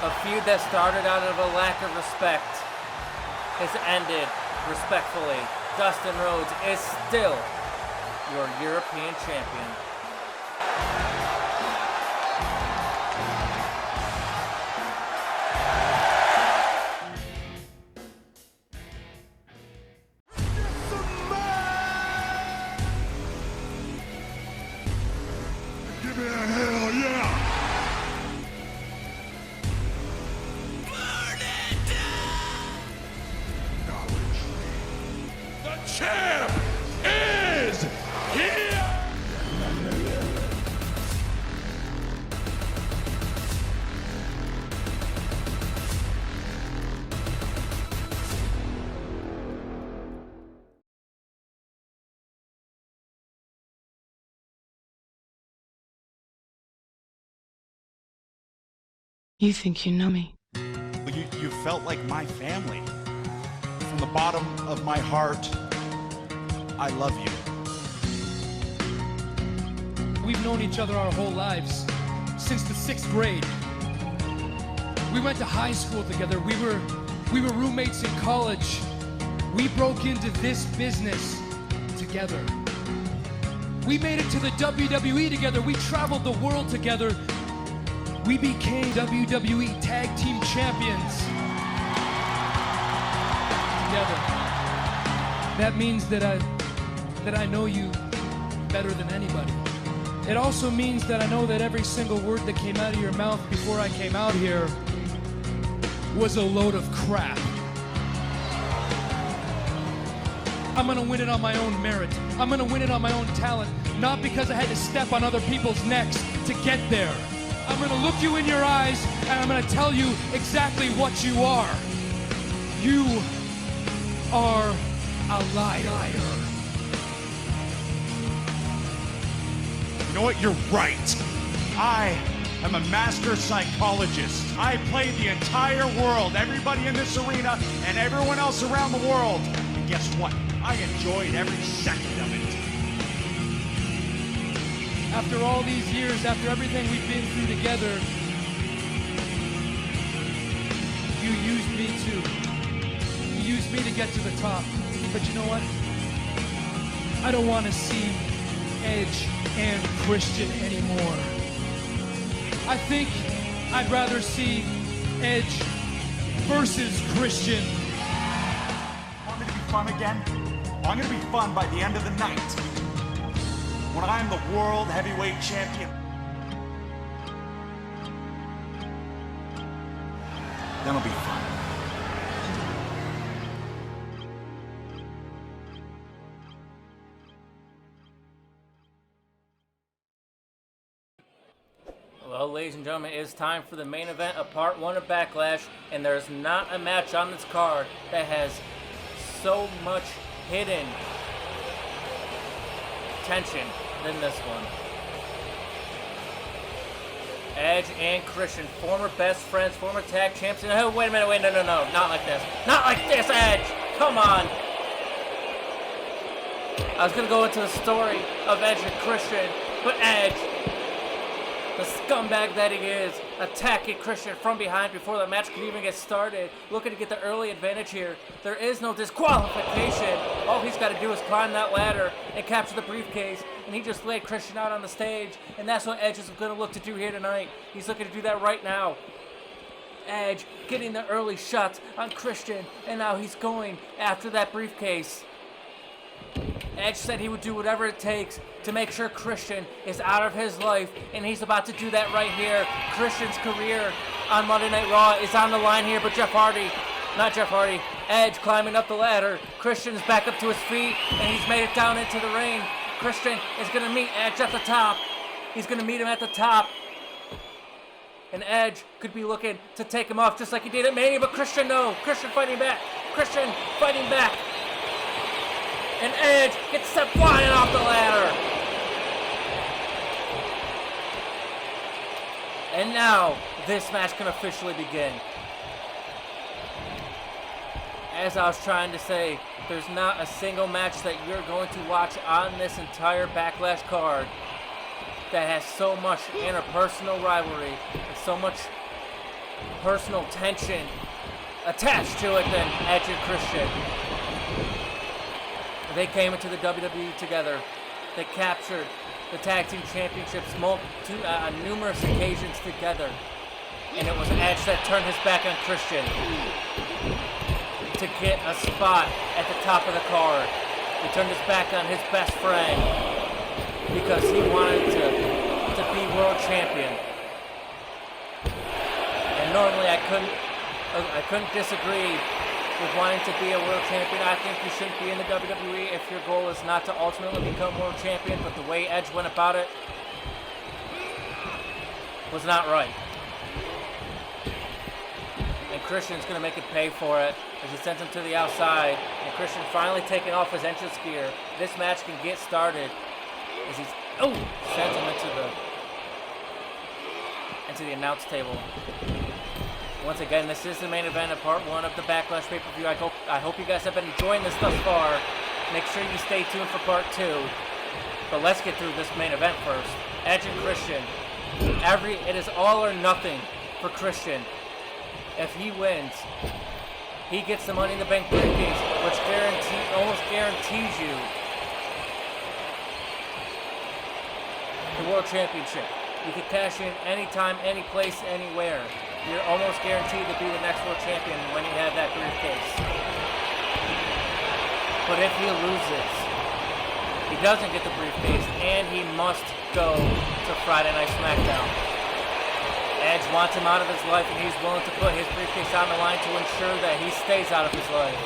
A feud that started out of a lack of respect has ended respectfully. Dustin Rhodes is still your European champion. Hell yeah! Burn it down! The champ is here! You think you know me? You felt like my family. From the bottom of my heart, I love you. We've known each other our whole lives, since the 6th grade. We went to high school together. We were roommates in college. We broke into this business together. We made it to the WWE together. We traveled the world together. We became WWE Tag Team Champions together. That means that I know you better than anybody. It also means that I know that every single word that came out of your mouth before I came out here was a load of crap. I'm gonna win it on my own merit. I'm gonna win it on my own talent, not because I had to step on other people's necks to get there. I'm gonna look you in your eyes and I'm gonna tell you exactly what you are. You are a liar. You know what? You're right. I am a master psychologist. I played the entire world, everybody in this arena, and everyone else around the world. And guess what? I enjoyed every second of it. After all these years, after everything we've been through together, you used me too. You used me to get to the top. But you know what? I don't want to see Edge and Christian anymore. I think I'd rather see Edge versus Christian. Want it to be fun again? I'm gonna be fun by the end of the night. When I'm the World Heavyweight Champion. Then it'll be fun. Well, ladies and gentlemen, it is time for the main event of Part 1 of Backlash, and there's not a match on this card that has so much hidden tension than this one. Edge and Christian, former best friends, former tag champs. Oh, wait a minute, no, not like this. Not like this, Edge! Come on! I was gonna go into the story of Edge and Christian, but Edge, the scumbag that he is, attacking Christian from behind before the match could even get started, looking to get the early advantage here. There is no disqualification. All he's got to do is climb that ladder and capture the briefcase, and he just laid Christian out on the stage, and that's what Edge is going to look to do here tonight. He's looking to do that right now. Edge getting the early shots on Christian, and now he's going after that briefcase. Edge said he would do whatever it takes to make sure Christian is out of his life, and he's about to do that right here. Christian's career on Monday Night Raw is on the line here, but Jeff Hardy not Jeff Hardy, Edge climbing up the ladder. Christian's back up to his feet, and he's made it down into the ring. Christian is going to meet Edge at the top. He's going to meet him at the top. And Edge could be looking to take him off just like he did at Mania, but Christian, no. Christian fighting back. Christian fighting back. And Edge gets sent flying off the ladder. And now, this match can officially begin. As I was trying to say, there's not a single match that you're going to watch on this entire Backlash card that has so much interpersonal rivalry and so much personal tension attached to it than Edge and Christian. They came into the WWE together. They captured the tag team championships on numerous occasions together. And it was Edge that turned his back on Christian to get a spot at the top of the card. He turned his back on his best friend because he wanted to be world champion. And normally I couldn't disagree with wanting to be a world champion. I think you shouldn't be in the WWE if your goal is not to ultimately become world champion, but the way Edge went about it was not right. And Christian's going to make it pay for it as he sends him to the outside. And Christian finally taking off his entrance gear. This match can get started as he's sends him into the announce table. Once again, this is the main event of part 1 of the Backlash pay-per-view. I hope you guys have been enjoying this thus far. Make sure you stay tuned for part 2. But let's get through this main event first. Edge and Christian. It is all or nothing for Christian. If he wins, he gets the Money in the Bank briefcase, which almost guarantees you the World Championship. You can cash in anytime, any place, anywhere. You're almost guaranteed to be the next World Champion when you have that briefcase. But if he loses, he doesn't get the briefcase, and he must go to Friday Night SmackDown. Edge wants him out of his life, and he's willing to put his briefcase on the line to ensure that he stays out of his life.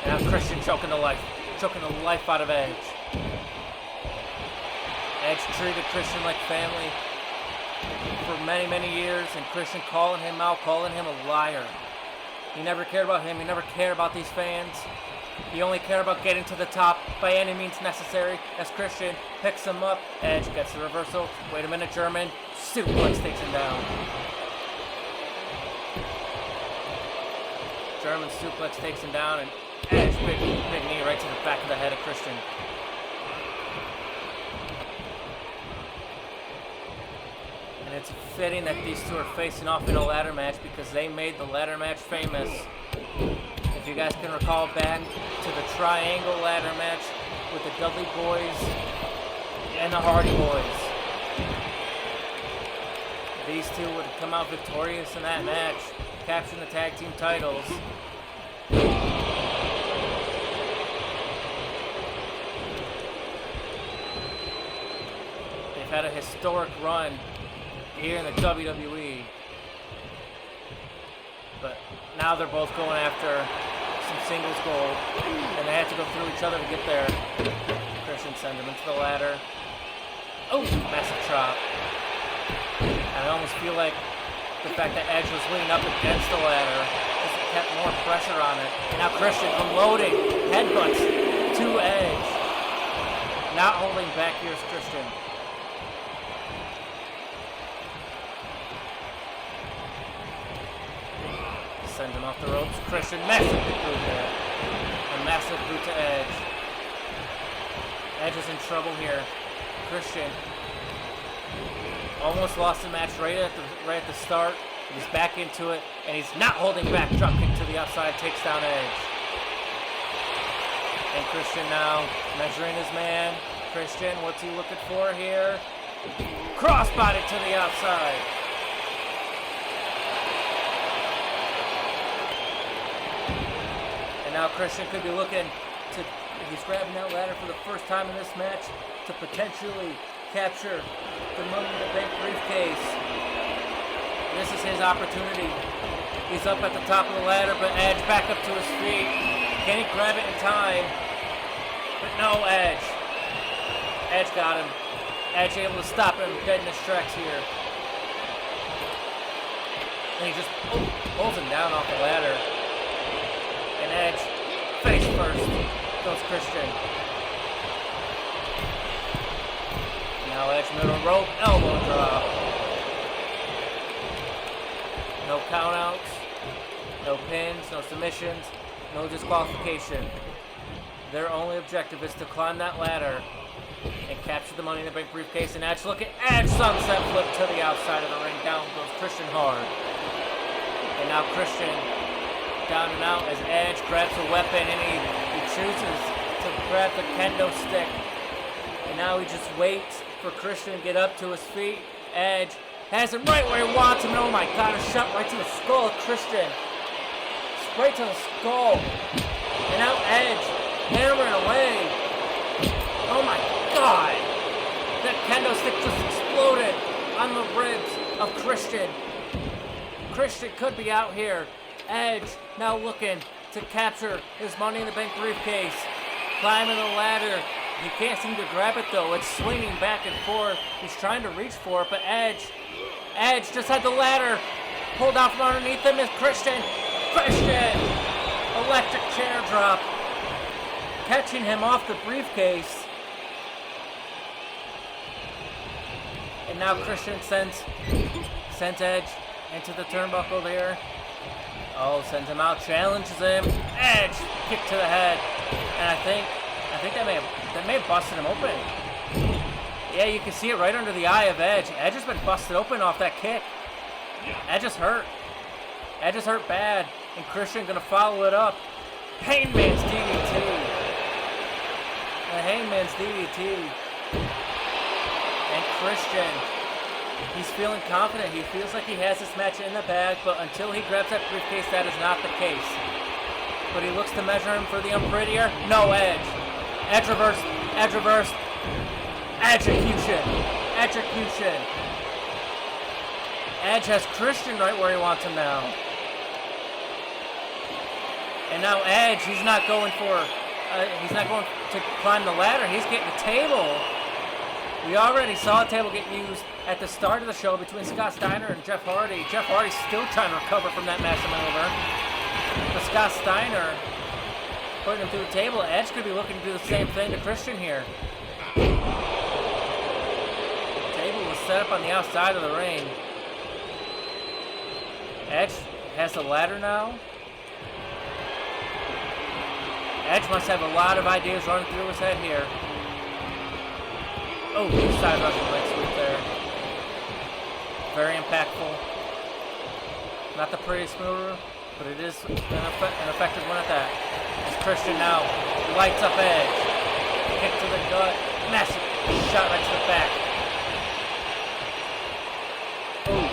And now Christian choking the life out of Edge. Edge treated Christian like family for many, many years, and Christian calling him out, calling him a liar. He never cared about him. He never cared about these fans. He only cared about getting to the top by any means necessary. As Christian picks him up, Edge gets the reversal. Wait a minute, German suplex takes him down. German suplex takes him down, and Edge big knee right to the back of the head of Christian. And it's fitting that these two are facing off in a ladder match because they made the ladder match famous. If you guys can recall back to the triangle ladder match with the Dudley Boys and the Hardy Boys. These two would come out victorious in that match, capturing the tag team titles. They've had a historic run here in the WWE. But now they're both going after some singles gold, and they have to go through each other to get there. Christian sends him into the ladder. Oh, massive chop. And I almost feel like the fact that Edge was leaning up against the ladder just kept more pressure on it. And now Christian unloading headbutts to Edge. Not holding back, here's Christian. Sends him off the ropes. Christian, massive big boot there. A massive boot to Edge. Edge is in trouble here. Christian almost lost the match right at the start. He's back into it, and he's not holding back. Drop kick to the outside, takes down Edge. And Christian now measuring his man. Christian, what's he looking for here? Crossbody to the outside. Now Christian could be looking to, he's grabbing that ladder for the first time in this match to potentially capture the Money in the Bank briefcase. This is his opportunity. He's up at the top of the ladder, but Edge back up to his feet. Can he grab it in time? But no, Edge. Edge got him. Edge able to stop him dead in his tracks here. And he just pulls him down off the ladder. And Edge, face first, goes Christian. Now Edge middle rope, elbow drop. No countouts, no pins, no submissions, no disqualification. Their only objective is to climb that ladder and capture the Money in the Bank briefcase. And Edge, look at Edge, sunset flip to the outside of the ring. Down goes Christian hard. And now Christian down and out as Edge grabs a weapon and he chooses to grab the kendo stick. And now he just waits for Christian to get up to his feet. Edge has him right where he wants him. Oh my God, a shot right to the skull of Christian. Straight to the skull. And now Edge hammering away. Oh my God. That kendo stick just exploded on the ribs of Christian. Christian could be out here. Edge now looking to capture his Money in the Bank briefcase. Climbing the ladder. He can't seem to grab it though. It's swinging back and forth. He's trying to reach for it, but Edge just had the ladder pulled out from underneath him. Is Christian. Electric chair drop. Catching him off the briefcase. And now Christian sends Edge into the turnbuckle there. Oh, sends him out, challenges him. Edge, kick to the head. And I think that may have busted him open. Yeah, you can see it right under the eye of Edge. Edge has been busted open off that kick. Edge is hurt. Edge is hurt bad. And Christian gonna follow it up. Hangman's DDT. The Hangman's DDT. And Christian, he's feeling confident. He feels like he has this match in the bag, but until he grabs that briefcase, that is not the case. But he looks to measure him for the unprettier. No, Edge. Edge reversed. Edge reversed. Execution. Edge has Christian right where he wants him now. And now Edge, he's not going to climb the ladder. He's getting the table. We already saw a table get used at the start of the show between Scott Steiner and Jeff Hardy. Jeff Hardy's still trying to recover from that massive maneuver. But Scott Steiner putting him through the table. Edge could be looking to do the same thing to Christian here. The table was set up on the outside of the ring. Edge has the ladder now. Edge must have a lot of ideas running through his head here. Oh, side Russian leg sweep there. Very impactful. Not the prettiest mover, but it is an effective one at that. As Christian now lights up Edge. Kick to the gut. Massive shot right to the back. Oh,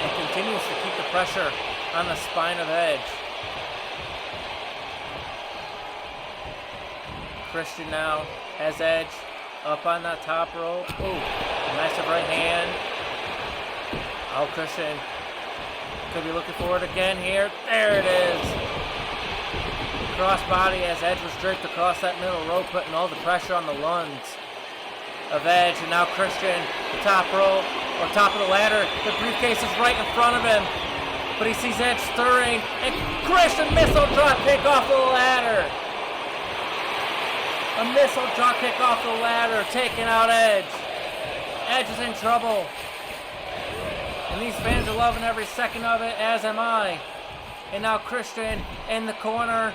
and continues to keep the pressure on the spine of Edge. Christian now has Edge up on that top rope. Oh, massive right hand. Oh, Christian could be looking for it again here. There it is. Cross body as Edge was draped across that middle rope, putting all the pressure on the lungs of Edge. And now Christian, top rope, or top of the ladder. The briefcase is right in front of him, but he sees Edge stirring, and Christian missile drop kick off the ladder. A missile drop kick off the ladder, taking out Edge. Edge is in trouble. And these fans are loving every second of it, as am I. And now Christian in the corner.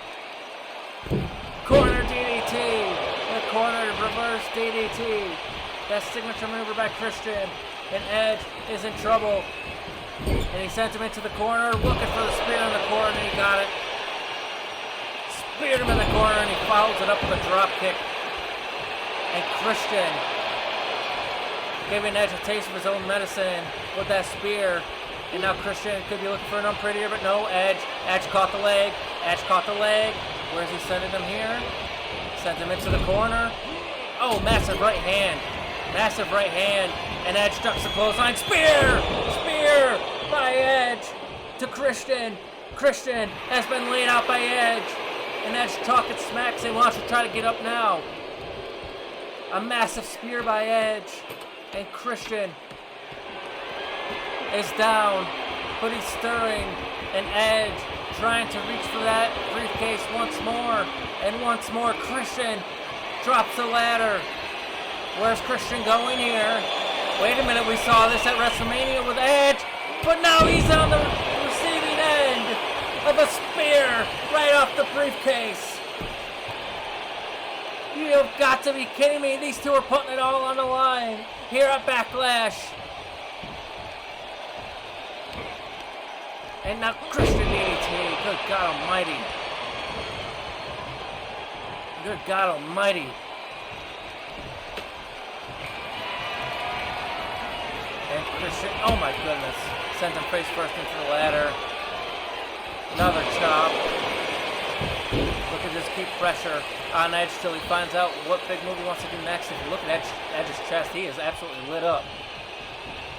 Corner DDT. The corner reverse DDT. That signature maneuver by Christian. And Edge is in trouble. And he sends him into the corner, looking for the spear in the corner, and he got it. Speared him in the corner, and he follows it up with a drop kick. And Christian giving Edge a taste of his own medicine with that spear. And now Christian could be looking for an unprettier, but no, Edge. Edge caught the leg. Where's he sending him here? Sends him into the corner. Oh, massive right hand. And Edge ducks the clothesline. Spear by Edge to Christian. Christian has been laid out by Edge. And Edge talking smack, saying wants to try to get up now. A massive spear by Edge. And Christian is down, but he's stirring. And Edge trying to reach for that briefcase once more. And once more, Christian drops the ladder. Where's Christian going here? Wait a minute, we saw this at WrestleMania with Edge, but now he's on the receiving end of a spear right off the briefcase. You've got to be kidding me. These two are putting it all on the line here at Backlash. And now Christian DDT. Good God Almighty. Good God Almighty. And Christian, oh my goodness, sends him face first into the ladder. Another chop. Look at this, keep pressure on Edge till he finds out what big move he wants to do next. If you look at Edge's chest, he is absolutely lit up.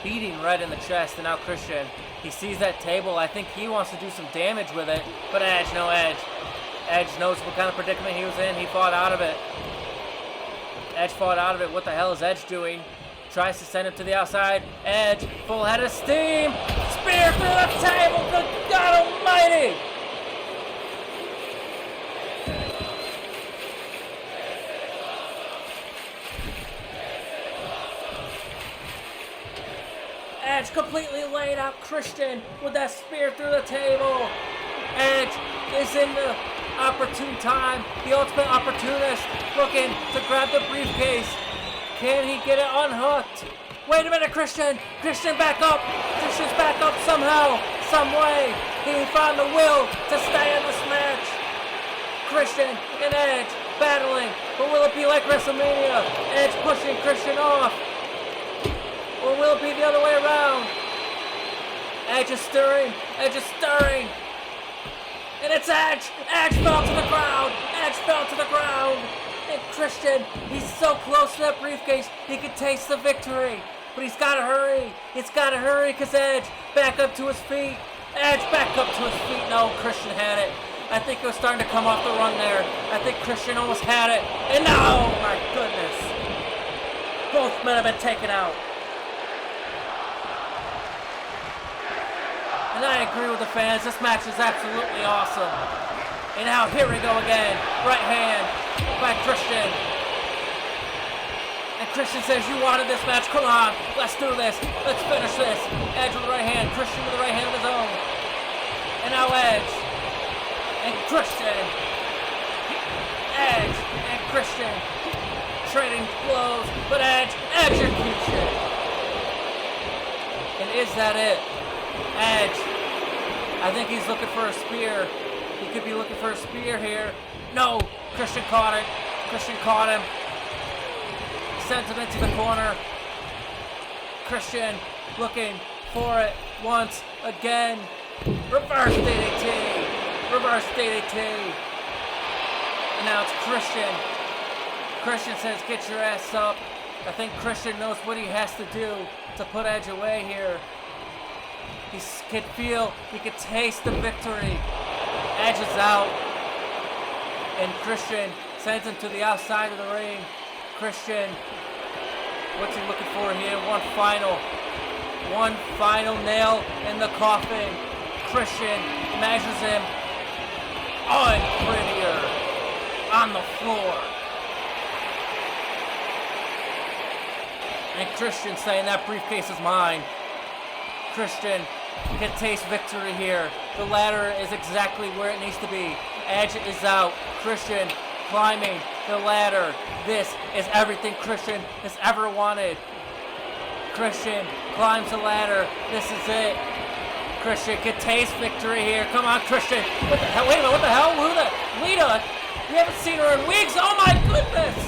Beating right in the chest, and now Christian, he sees that table. I think he wants to do some damage with it, but Edge, no Edge. Edge knows what kind of predicament he was in. He fought out of it. Edge fought out of it. What the hell is Edge doing? Tries to send him to the outside. Edge, full head of steam. Spear through the table. Good God Almighty. Edge completely laid out Christian with that spear through the table. Edge is in the opportune time. The ultimate opportunist looking to grab the briefcase. Can he get it unhooked? Wait a minute, Christian! Christian back up! Christian's back up somehow, some way. He found the will to stay in this match. Christian and Edge battling, but will it be like WrestleMania? Edge pushing Christian off. Or will it be the other way around? Edge is stirring. Edge is stirring. And it's Edge! Edge fell to the ground! Edge fell to the ground! And Christian, he's so close to that briefcase, he could taste the victory. But he's got to hurry. He's got to hurry because Edge back up to his feet. Edge back up to his feet. No, Christian had it. I think it was starting to come off the run there. I think Christian almost had it. And no, my goodness. Both men have been taken out. And I agree with the fans. This match is absolutely awesome. And now here we go again. Right hand by Christian. And Christian says, you wanted this match. Come on. Let's do this. Let's finish this. Edge with the right hand. Christian with the right hand of his own. And now Edge. And Christian. Edge and Christian. Trading blows. But Edge. Execution. And is that it? Edge. I think he's looking for a spear. He could be looking for a spear here. No! Christian caught it. Christian caught him. Sends him into the corner. Christian looking for it once again. Reverse DDT. Reverse DDT. And now it's Christian. Christian says, get your ass up. I think Christian knows what he has to do to put Edge away here. He could feel, he could taste the victory. Edge is out. And Christian sends him to the outside of the ring. Christian, what's he looking for here? One final nail in the coffin. Christian measures him unprettier on the floor. And Christian saying that briefcase is mine. Christian can taste victory here. The ladder is exactly where it needs to be. Edge is out. Christian climbing the ladder. This is everything Christian has ever wanted. Christian climbs the ladder. This is it. Christian can taste victory here. Come on, Christian. What the hell? Wait a minute. What the hell? Who the? Lita? We haven't seen her in weeks. Oh my goodness.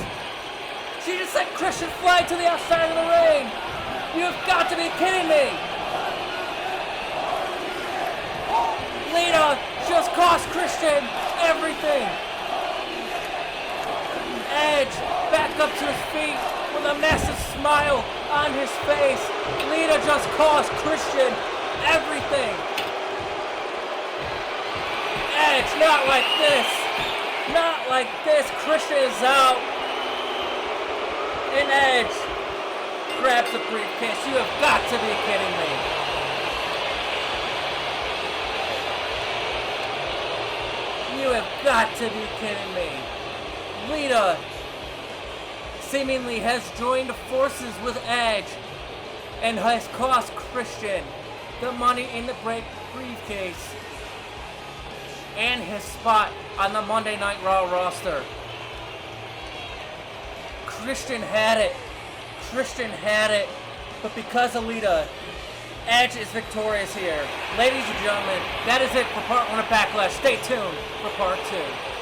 She just sent Christian flying to the outside of the ring. You've got to be kidding me. Lita just cost Christian everything. Edge back up to his feet with a massive smile on his face. Lita just cost Christian everything. Edge, not like this. Not like this. Christian is out. And Edge grabs the briefcase. You have got to be kidding me. You have got to be kidding me. Lita seemingly has joined forces with Edge and has cost Christian the Money in the briefcase and his spot on the Monday Night Raw roster. Christian had it. Christian had it. But because of Lita, Edge is victorious here. Ladies and gentlemen, that is it for part 1 of Backlash. Stay tuned for part 2.